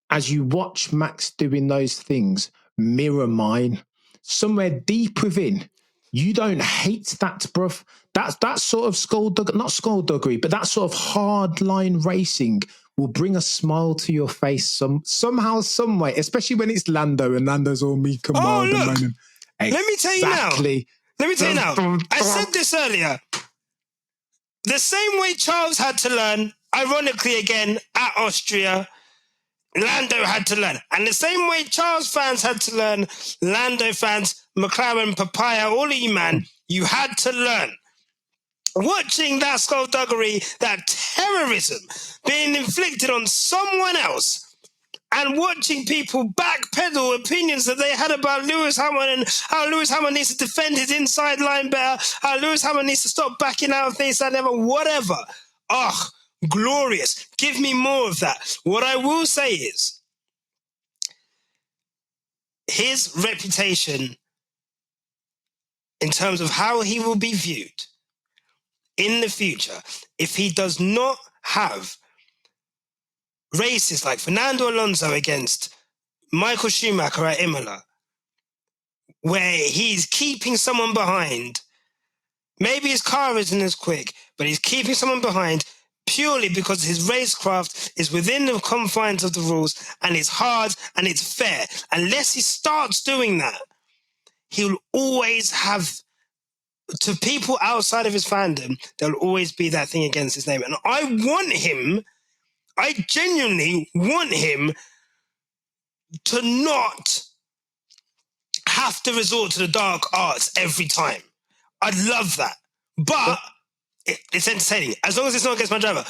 as you watch Max doing those things mirror mine. Somewhere deep within, you don't hate that, bruv. That sort of not skullduggery, but that sort of hard line racing will bring a smile to your face somehow, some way, especially when it's Lando and Lando's all meek and mild. Oh, look. Let me tell you now. I said this earlier. The same way Charles had to learn, ironically again, at Austria, Lando had to learn. And the same way Charles fans had to learn, Lando fans, McLaren, Papaya, all of you, man, you had to learn. Watching that skullduggery, that terrorism being inflicted on someone else, and watching people backpedal opinions that they had about Lewis Hamilton and how Lewis Hamilton needs to defend his inside line better, how Lewis Hamilton needs to stop backing out of things that never, whatever. Ugh, Glorious. Give me more of that. What I will say is, his reputation in terms of how he will be viewed in the future, if he does not have races like Fernando Alonso against Michael Schumacher at Imola, where he's keeping someone behind. Maybe his car isn't as quick, but he's keeping someone behind purely because his racecraft is within the confines of the rules and it's hard and it's fair. Unless he starts doing that, he'll always have, to people outside of his fandom, there'll always be that thing against his name. And I genuinely want him to not have to resort to the dark arts every time. I'd love that. But it's entertaining. As long as it's not against my driver.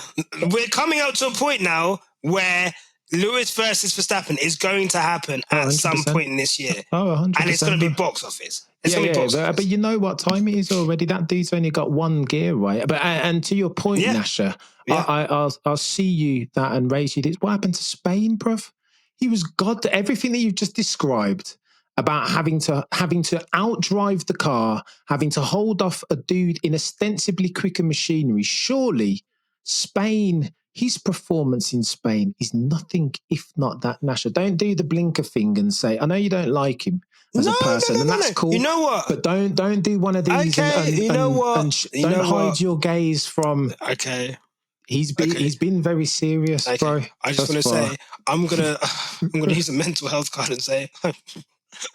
We're coming up to a point now where Lewis versus Verstappen is going to happen at some point in this year. 100%. And it's going to be box office. But you know what time it is already? That dude's only got one gear, right? But and to your point, Nyasha, I'll see you that and raise you this. What happened to Spain, bruv? He was God. Everything that you've just described about having to outdrive the car, having to hold off a dude in ostensibly quicker machinery. Surely Spain, his performance in Spain is nothing if not that. Nyasha, don't do the blinker thing and say, I know you don't like him as a person, and that's cool. You know what? But don't do one of these. You know what? Don't hide your gaze from. Okay. He's been very serious, bro. I just want to say, I'm gonna use a mental health card and say,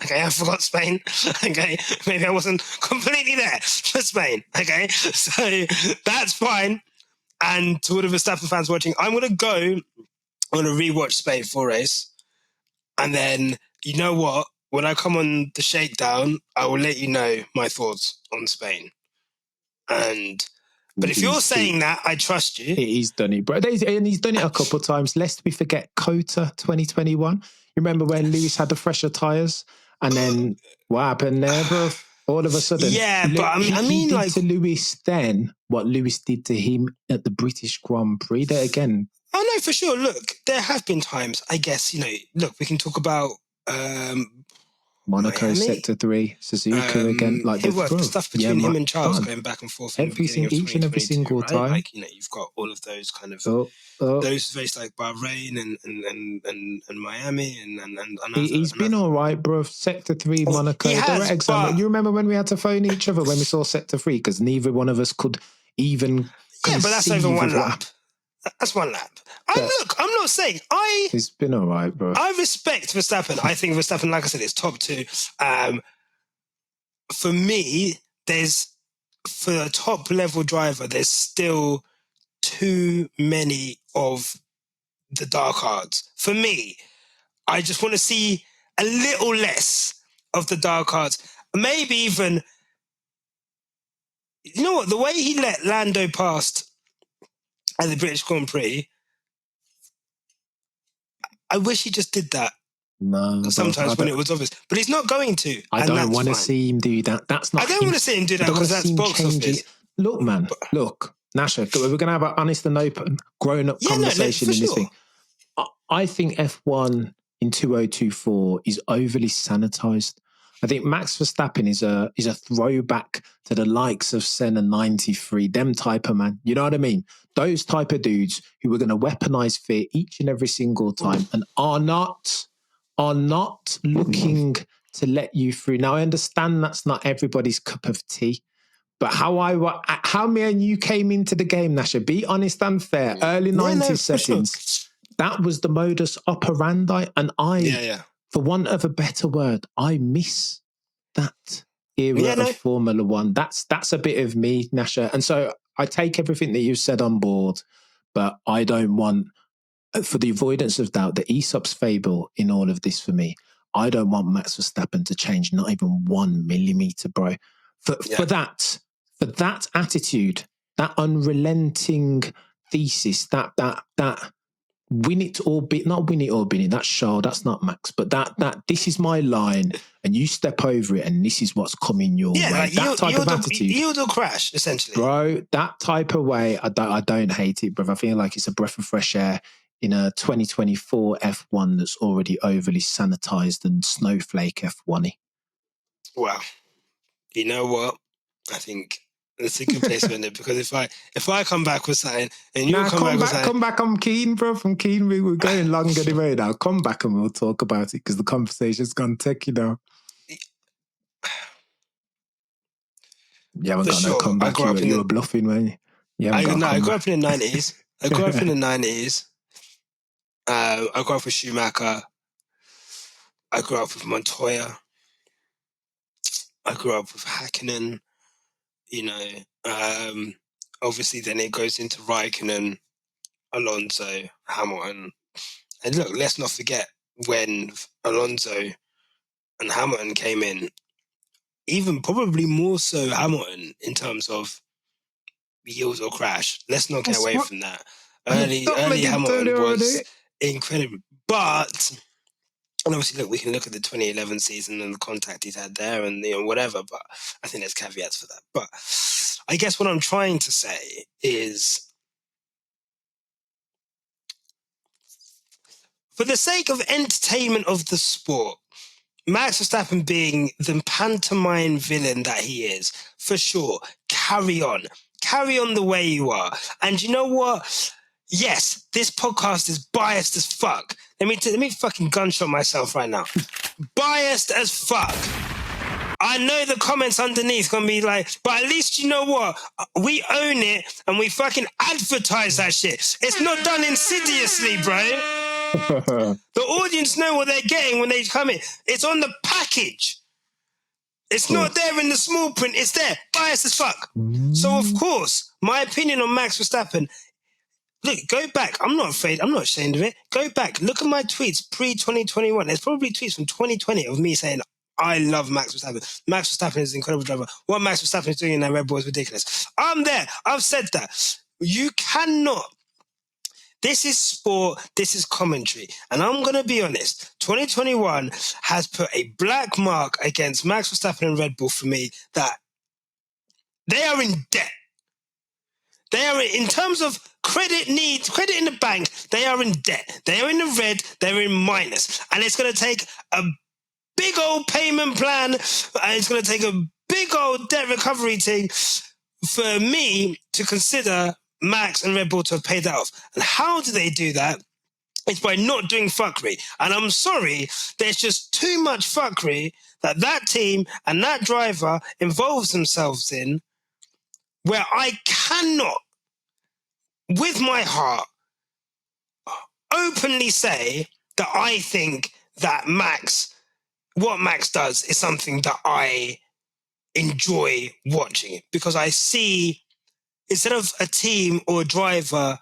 okay, I forgot Spain. Okay, maybe I wasn't completely there for Spain. Okay, so that's fine. And to all the Verstappen fans watching, I'm gonna rewatch Spain for race, and then you know what? When I come on the shakedown, I will let you know my thoughts on Spain. But if you're saying that, I trust you. He's done it, bro. And he's done it a couple of times. Lest we forget COTA 2021. You remember when Lewis had the fresher tyres? And then what happened there, bro? All of a sudden. Yeah, but he did to Lewis then what Lewis did to him at the British Grand Prix. There again. Oh, no, for sure. Look, there have been times, I guess, look, we can talk about Monaco, Miami? Sector 3, Suzuka again. Like the stuff between him and Charles going back and forth each and every single right? time. Like, you've got all of those kind of those races like Bahrain and Miami and he's been all right, bro. Sector 3, Monaco. Direct example. You remember when we had to phone each other when we saw Sector 3 because neither one of us could even. Yeah, but that's over one lap. That's one lap. I'm not saying He's been all right, bro. I respect Verstappen. I think Verstappen, like I said, is top two. For me, for a top level driver, there's still too many of the dark arts. For me, I just want to see a little less of the dark arts. Maybe even, you know what, the way he let Lando past at the British Grand Prix, I wish he just did that. No, sometimes when it was obvious, but he's not going to. I don't want to see him do that. That's not. I don't want to see him do that because that's box office. Look, man. Look, Nyasha. We're going to have an honest and open, grown-up conversation in this thing. I think F1 in 2024 is overly sanitized. I think Max Verstappen is a throwback to the likes of Senna 93, them type of man. You know what I mean? Those type of dudes who are going to weaponize fear each and every single time and are not looking to let you through. Now, I understand that's not everybody's cup of tea, but how me and you came into the game, Nyasha, be honest and fair, early 90s settings, that was the modus operandi, and for want of a better word, I miss that era of Formula One. That's a bit of me, Nyasha. And so I take everything that you've said on board, but I don't want, for the avoidance of doubt, the Aesop's fable in all of this for me, I don't want Max Verstappen to change not even 1 millimeter, bro. For that attitude, that unrelenting thesis, that win it or be not win it or be it. That's Charles. That's not Max. But that this is my line, and you step over it, and this is what's coming your way. Like that type of attitude, yield or crash, essentially, bro. That type of way, I don't hate it, bro. I feel like it's a breath of fresh air in a 2024 F1 that's already overly sanitized and snowflake F1-y. Well, you know what? I think it's a good place to end it, because if I come back with something and you come back, I'm keen, bro. I'm keen. We're going long anyway now. Come back and we'll talk about it, because the conversation's gone tech, you know. You haven't got no comeback. You were bluffing, man. I grew up in the 90s. I grew up in the 90s. I grew up with Schumacher. I grew up with Montoya. I grew up with Hakkinen. You know, obviously then it goes into Raikkonen, Alonso, Hamilton. And look, let's not forget when Alonso and Hamilton came in, even probably more so Hamilton in terms of yield or crash. Let's not get away from that. Early Hamilton was incredible. But, and obviously, look, we can look at the 2011 season and the contact he's had there and, you know, whatever, but I think there's caveats for that. But I guess what I'm trying to say is, for the sake of entertainment of the sport, Max Verstappen being the pantomime villain that he is, for sure, carry on. Carry on the way you are. And you know what? Yes, this podcast is biased as fuck. Let me fucking gunshot myself right now. Biased as fuck. I know the comments underneath gonna be like, but at least you know what? We own it and we fucking advertise that shit. It's not done insidiously, bro. The audience know what they're getting when they come in. It's on the package. It's not there in the small print. It's there. Biased as fuck. So, of course, my opinion on Max Verstappen, look, go back. I'm not afraid. I'm not ashamed of it. Go back. Look at my tweets pre-2021. There's probably tweets from 2020 of me saying, I love Max Verstappen. Max Verstappen is an incredible driver. What Max Verstappen is doing in that Red Bull is ridiculous. I'm there. I've said that. You cannot. This is sport. This is commentary. And I'm going to be honest. 2021 has put a black mark against Max Verstappen and Red Bull for me, that they are in debt. They are, in terms of credit needs, credit in the bank, they are in debt. They are in the red. They're in minus. And it's going to take a big old payment plan. And it's going to take a big old debt recovery thing for me to consider Max and Red Bull to have paid that off. And how do they do that? It's by not doing fuckery. And I'm sorry, there's just too much fuckery that team and that driver involves themselves in, where I cannot, with my heart, openly say that I think that what Max does is something that I enjoy watching, because I see, instead of a team or a driver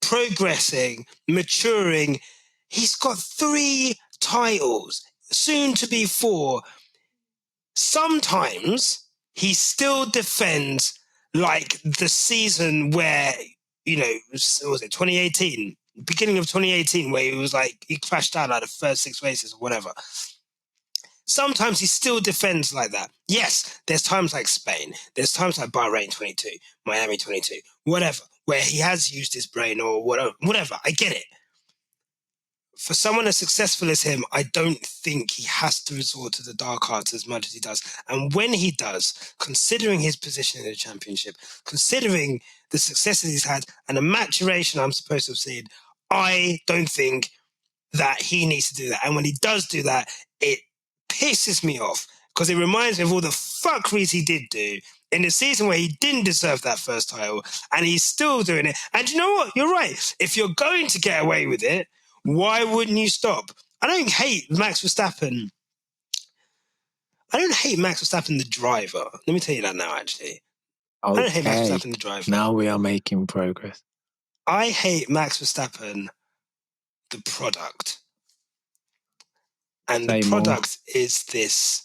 progressing, maturing, he's got 3 titles, soon to be 4. Sometimes he still defends, like the season where, you know, what was it, 2018, beginning of 2018, where he was like, he crashed out the first 6 races or whatever. Sometimes he still defends like that. Yes, there's times like Spain. There's times like Bahrain 22, Miami 22, whatever, where he has used his brain or whatever. I get it. For someone as successful as him, I don't think he has to resort to the dark arts as much as he does. And when he does, considering his position in the championship, considering the successes he's had and the maturation I'm supposed to have seen, I don't think that he needs to do that. And when he does do that, it pisses me off, because it reminds me of all the fuckeries he did do in the season where he didn't deserve that first title, and he's still doing it. And you know what? You're right. If you're going to get away with it, why wouldn't you stop? I don't hate Max Verstappen. I don't hate Max Verstappen, the driver. Let me tell you that now, actually. Okay. I don't hate Max Verstappen, the driver. Now we are making progress. I hate Max Verstappen, the product. And the product is this: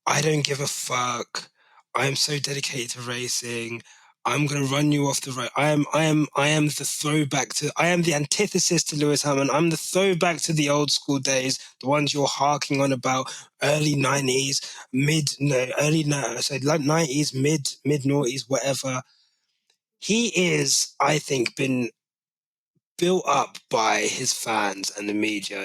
I don't give a fuck. I'm so dedicated to racing. I'm going to run you off the road. I am the throwback to, I am the antithesis to Lewis Hamilton. I'm the throwback to the old school days, the ones you're harking on about, early 90s, late 90s, mid noughties, whatever. He is, I think, been built up by his fans and the media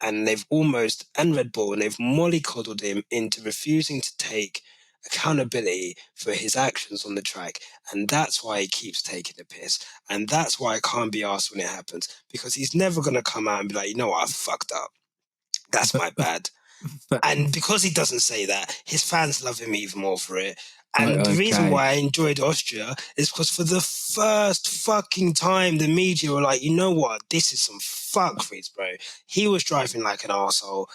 and they've almost, and Red Bull, and they've mollycoddled him into refusing to take accountability for his actions on the track. And that's why he keeps taking the piss. And that's why I can't be asked when it happens, because he's never going to come out and be like, you know what, I fucked up. That's my bad. And because he doesn't say that, his fans love him even more for it. And the reason why I enjoyed Austria is because for the first fucking time, the media were like, you know what? This is some fuckface, bro. He was driving like an arsehole.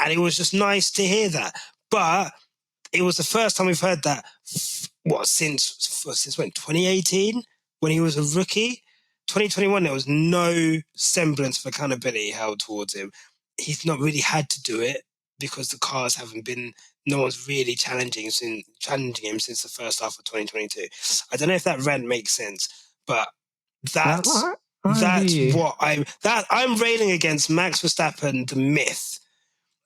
And it was just nice to hear that. But it was the first time we've heard that, since when? 2018? When he was a rookie? 2021, there was no semblance of accountability held towards him. He's not really had to do it because the cars haven't been, no one's really challenging him since the first half of 2022. I don't know if that rant makes sense, but that's what I'm railing against Max Verstappen, the myth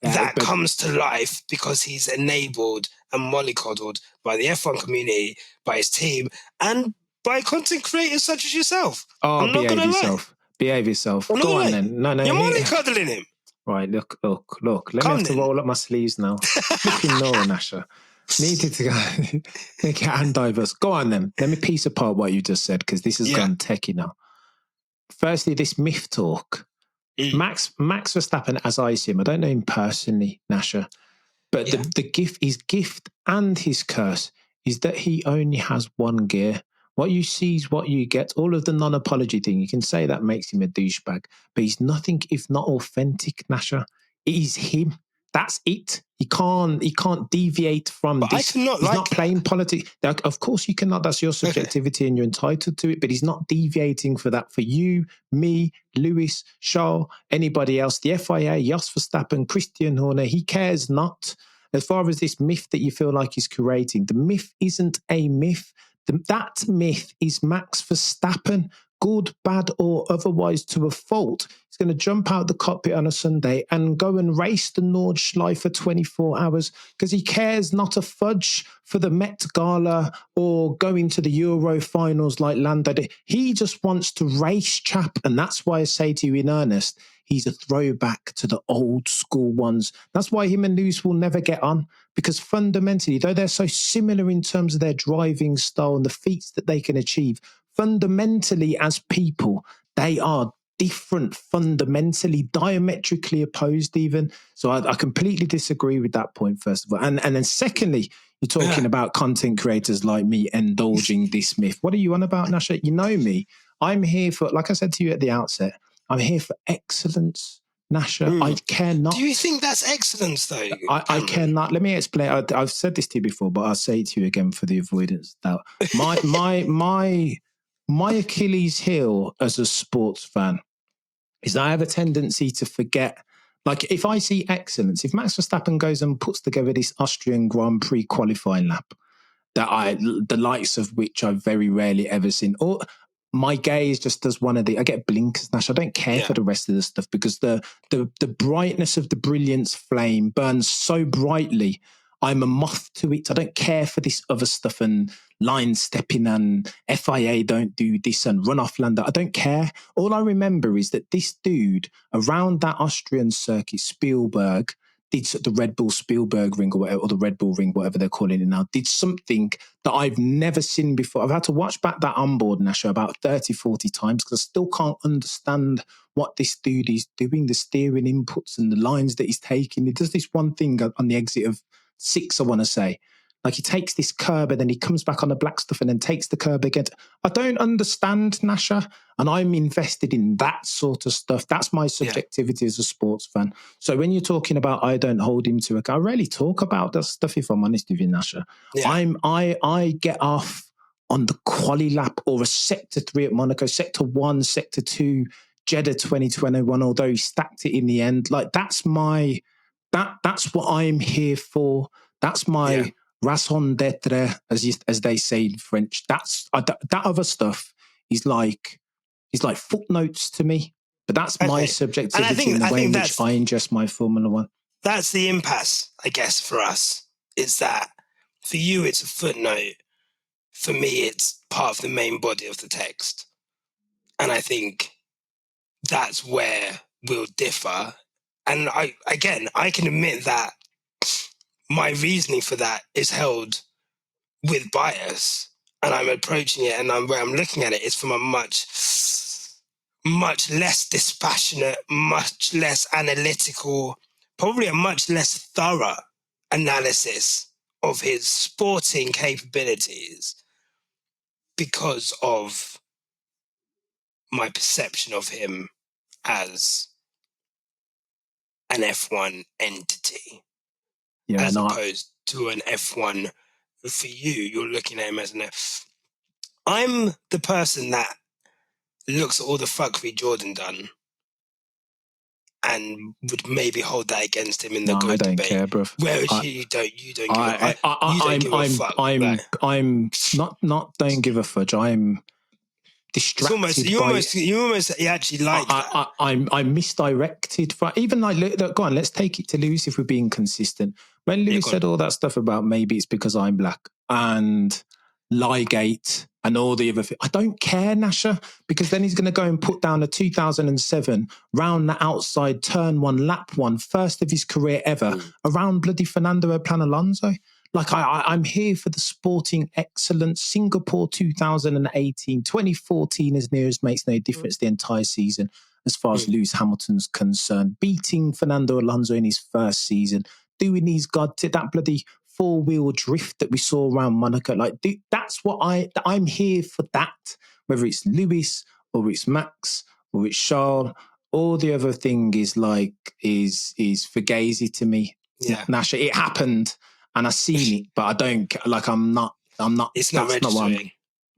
that comes to life because he's enabled and mollycoddled by the F1 community, by his team, and by content creators such as yourself. Oh, I'm not going to lie. Behave yourself. Go on then. No, you're mollycoddling him. Right, look. Let me have to roll up my sleeves now. Flipping no, Nyasha. Needed to go make it and diverse. Go on then. Let me piece apart what you just said, because this has gone techie now. Firstly, this myth talk. Max Verstappen, as I see him, I don't know him personally, Nyasha, but his gift and his curse is that he only has one gear. What you see is what you get. All of the non-apology thing, you can say that makes him a douchebag, but he's nothing if not authentic, Nyasha. It is him. That's it. He can't deviate from this. He's not playing politics. Of course you cannot. That's your subjectivity and you're entitled to it, but he's not deviating for that. For you, me, Lewis, Charles, anybody else, the FIA, Jos Verstappen, Christian Horner, he cares not. As far as this myth that you feel like he's creating, the myth isn't a myth. That myth is Max Verstappen, good, bad, or otherwise to a fault. He's going to jump out the cockpit on a Sunday and go and race the Nordschleife for 24 hours because he cares not a fudge for the Met Gala or going to the Euro finals like Lando did. He just wants to race, chap. And that's why I say to you in earnest, he's a throwback to the old school ones. That's why him and Lewis will never get on, because fundamentally, though they're so similar in terms of their driving style and the feats that they can achieve, fundamentally as people, they are different, fundamentally, diametrically opposed even. So I completely disagree with that point, first of all. And then secondly, you're talking about content creators like me indulging this myth. What are you on about, Nyasha? You know me. I'm here for, like I said to you at the outset, I'm here for excellence, Nyasha. I care not. Do you think that's excellence, though? I cannot. Let me explain. I've said this to you before, but I'll say it to you again for the avoidance of doubt. My Achilles heel as a sports fan is that I have a tendency to forget. Like, if I see excellence, if Max Verstappen goes and puts together this Austrian Grand Prix qualifying lap, the likes of which I've very rarely ever seen, or my gaze just does one of the, I get blinkers, Nash. I don't care for the rest of the stuff because the brightness of the brilliance flame burns so brightly. I'm a moth to it. I don't care for this other stuff and line stepping and FIA don't do this and run off Lando. I don't care. All I remember is that this dude around that Austrian circuit, Spielberg, did the Red Bull Spielberg ring or whatever, or the Red Bull ring, whatever they're calling it now, did something that I've never seen before. I've had to watch back that onboard, Nyasha, about 30, 40 times because I still can't understand what this dude is doing, the steering inputs and the lines that he's taking. He does this one thing on the exit of 6, I want to say. Like, he takes this curb and then he comes back on the black stuff and then takes the curb again. I don't understand, Nyasha, and I'm invested in that sort of stuff. That's my subjectivity as a sports fan. So when you're talking about I don't hold him to I rarely talk about that stuff, if I'm honest with you, Nyasha. Yeah. I get off on the quali lap or a Sector 3 at Monaco, Sector 1, Sector 2, Jeddah 2021, although he stacked it in the end. Like, that's what I'm here for. That's my raison d'être, as they say in French. That other stuff is like footnotes to me. But that's my subjectivity and the way in which I ingest my Formula One. That's the impasse, I guess, for us. Is that for you it's a footnote. For me, it's part of the main body of the text. And I think that's where we'll differ. And I can admit that my reasoning for that is held with bias. And I'm approaching it, and where I'm looking at it is from a much less dispassionate, much less analytical, probably a much less thorough analysis of his sporting capabilities because of my perception of him as an F1 entity, as opposed to an F1. For you, you're looking at him as an F. I'm the person that looks at all the fuckery Jordan done and would maybe hold that against him in the GOAT debate. I don't care, bruv. Whereas you don't give a fuck. I'm not don't give a fudge. I'm distracted. You actually like that. I'm misdirected. Even like, go on, let's take it to Lewis if we're being consistent. When Lewis said all that stuff about maybe it's because I'm black and Ligate and all the other things, I don't care, Nyasha, because then he's going to go and put down a 2007 round the outside, turn one, lap one, first of his career ever, around bloody Fernando Plan Alonso. Like, I'm here for the sporting excellence. Singapore 2018, 2014 as near as makes no difference the entire season as far as Lewis Hamilton's concerned. Beating Fernando Alonso in his first season, doing that bloody four-wheel drift that we saw around Monaco. Like, that's what I'm here for that. Whether it's Lewis or it's Max or it's Charles, all the other thing is fugazi to me. Yeah. Nyasha, it happened. And I've seen it, but I don't, like, I'm not. It's not registering.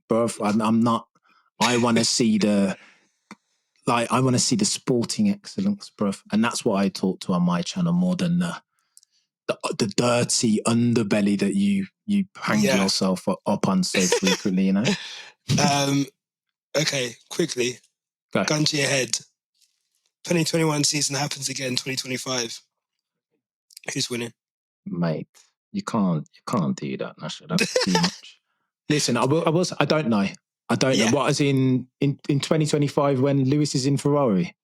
I'm not, I want to see the sporting excellence, bruv. And that's what I talk to on my channel more than the dirty underbelly that you hang yourself up on so frequently, you know? Okay, quickly. Gun to your head. 2021 season happens again, 2025. Who's winning? Mate. You can't do that, Nyasha. That's too much. Listen, I don't know. I don't know. What, as in 2025 when Lewis is in Ferrari?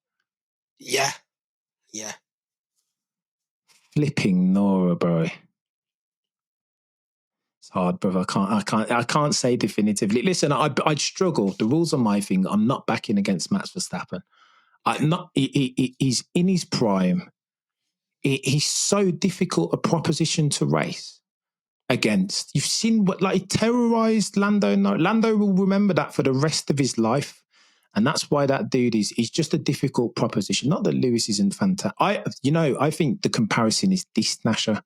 Yeah. Flipping Nora, bro. It's hard, brother. I can't say definitively. Listen, I'd struggle. The rules are my thing. I'm not backing against Max Verstappen. He's in his prime. He's so difficult a proposition to race against. You've seen what, like, he terrorized Lando. Lando will remember that for the rest of his life. And that's why that dude he's just a difficult proposition. Not that Lewis isn't fantastic. I think the comparison is this, Nyasha.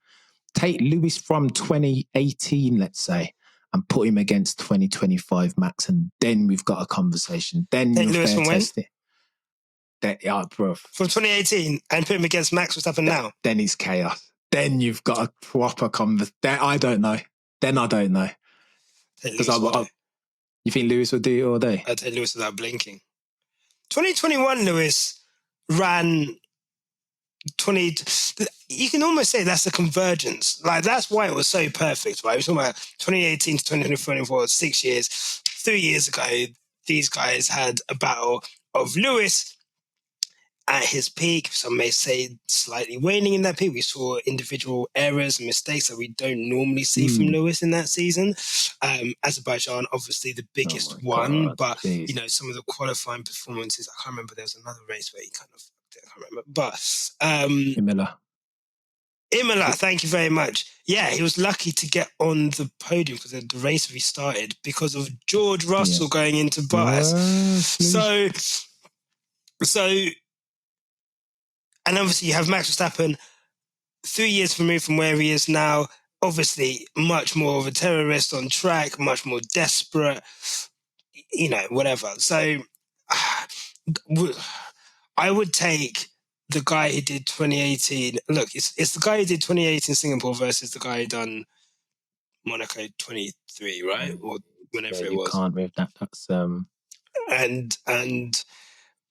Take Lewis from 2018, let's say, and put him against 2025 Max, and then we've got a conversation. Then you're fair testing. Bro. From 2018 and put him against Max Verstappen now. Then it's chaos. Then you've got a proper conversation. I don't know. Then I don't know. You think Lewis would do it all day? I'd take Lewis without blinking. 2021 Lewis ran 20. You can almost say that's a convergence. Like, that's why it was so perfect, right? We're talking about 2018 to 2024, 6 years. 3 years ago, these guys had a battle of Lewis at his peak. Some may say slightly waning in that peak. We saw individual errors and mistakes that we don't normally see from Lewis in that season. Azerbaijan, obviously the biggest one, but geez. You know, some of the qualifying performances, I can't remember, there was another race where he kind of, I can't remember, but Imola, thank you very much. Yeah, he was lucky to get on the podium because the race restarted because of George Russell going into Bottas. So and obviously you have Max Verstappen 3 years removed from where he is now, obviously much more of a terrorist on track, much more desperate, you know, whatever. So I would take the guy who did 2018. Look, it's the guy who did 2018 Singapore versus the guy who done Monaco 23, right? Or whenever it you was. Can't with that. That's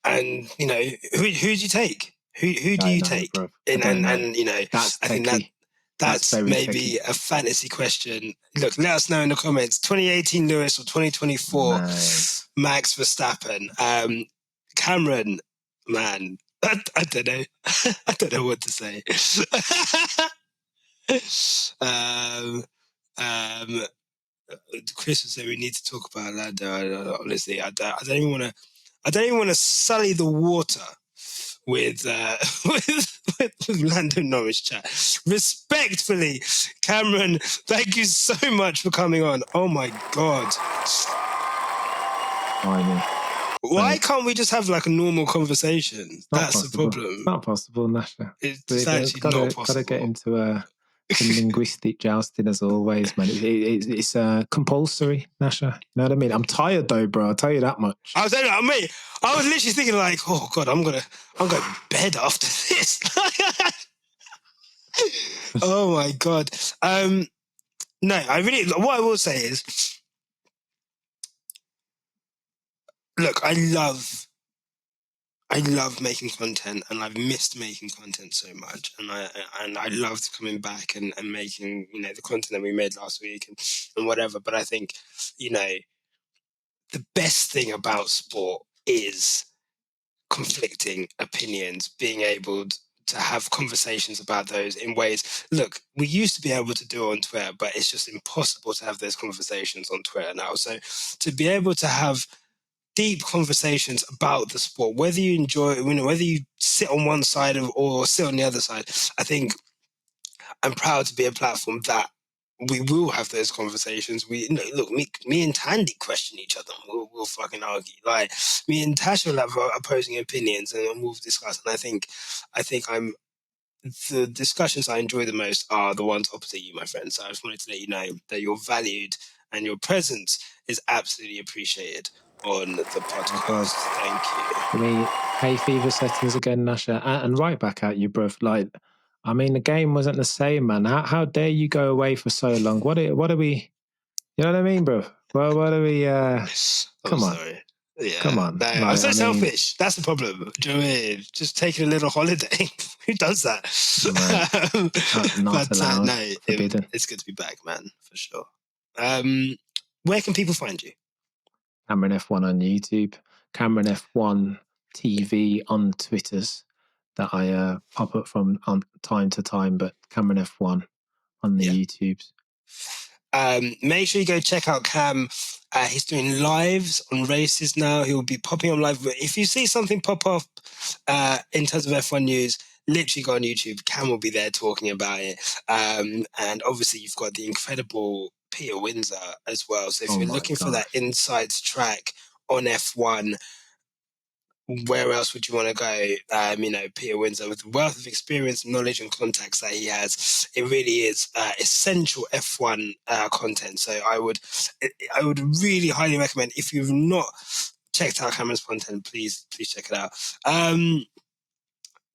and you know, who do you take? Who do you take? Bro. And you know, that's I think techie. that's maybe a fantasy question. Look, let us know in the comments. 2018 Lewis or 2024 Max Verstappen. Cameron, man, I don't know. I don't know what to say. Chris would say we need to talk about Lando. Honestly, I don't even want to sully the water with with Lando Norris chat. Respectfully, Cameron, thank you so much for coming on. Oh my God. Why can't we just have like a normal conversation? That's the problem. It's not possible, Nyasha. It's actually not possible. Got to get into some linguistic jousting as always, man. It's compulsory, Nyasha. You know what I mean? I'm tired though, bro. I'll tell you that much. I was literally thinking like, oh God, I'm going to bed after this. Oh my God. No, what I will say is, look, I love making content, and I've missed making content so much, and I loved coming back and making, you know, the content that we made last week and whatever. But I think, you know, the best thing about sport is conflicting opinions, being able to have conversations about those in ways. Look, we used to be able to do it on Twitter, but it's just impossible to have those conversations on Twitter now. So to be able to have deep conversations about the sport, whether you enjoy, you know, whether you sit on one side or sit on the other side, I think I'm proud to be a platform that we will have those conversations. We, you know, look, me and Tandy question each other. We'll fucking argue. Like, me and Tasha will have opposing opinions, and we'll discuss. And I think the discussions I enjoy the most are the ones opposite you, my friend. So I just wanted to let you know that you're valued and your presence is absolutely appreciated on the podcast. Thank you. I mean, hay fever settings again, Nyasha, and right back at you, bruv. Like, I mean, the game wasn't the same, man. How dare you go away for so long? What are we? You know what I mean, bro? Well, what are we? Come on. Sorry. Yeah. Come on. No, I'm so selfish. That's the problem. Do you know what I mean? Just taking a little holiday. Who does that? Not allowed. No, it's good to be back, man, for sure. Where can people find you? Cameron F1 on YouTube, Cameron F1 TV on Twitters that I pop up from time to time, but Cameron F1 on the YouTubes. Make sure you go check out Cam. He's doing lives on races now. He will be popping on live. If you see something pop up in terms of F1 news, literally go on YouTube. Cam will be there talking about it. And obviously, you've got the incredible Peter Windsor as well. So if you're looking for that insights track on F1, where else would you want to go? You know, Peter Windsor, with the wealth of experience, knowledge, and contacts that he has, it really is essential F1 content. So I would really highly recommend, if you've not checked out Cameron's content, please check it out.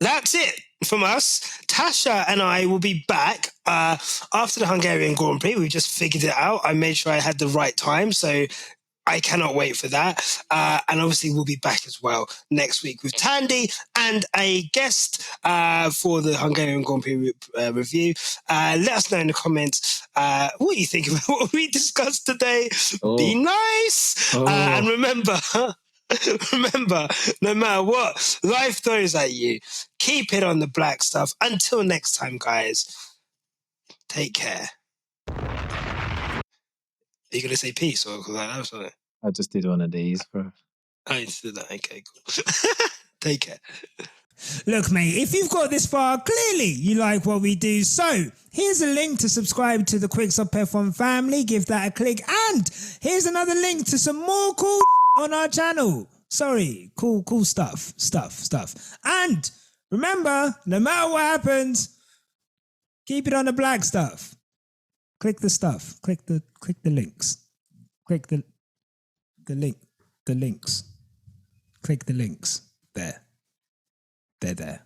That's it from us. Tasha and I will be back after the Hungarian Grand Prix. We just figured it out. I made sure I had the right time, so I cannot wait for that. And obviously, we'll be back as well next week with Tandy and a guest for the Hungarian Grand Prix review. Let us know in the comments what you think about what we discussed today. Be nice. And remember, no matter what life throws at you, keep it on the black stuff. Until next time, guys, take care. Are you going to say peace or something? I just did one of these, bro. I just did that. Okay, cool. Take care. Look, mate, if you've got this far, clearly you like what we do. So here's a link to subscribe to the Quickstop F1 family. Give that a click. And here's another link to some more cool on our channel. Sorry, cool stuff. And remember, no matter what happens, keep it on the black stuff. Click the stuff. Click the links. Click the links. Click the links. There. They're there.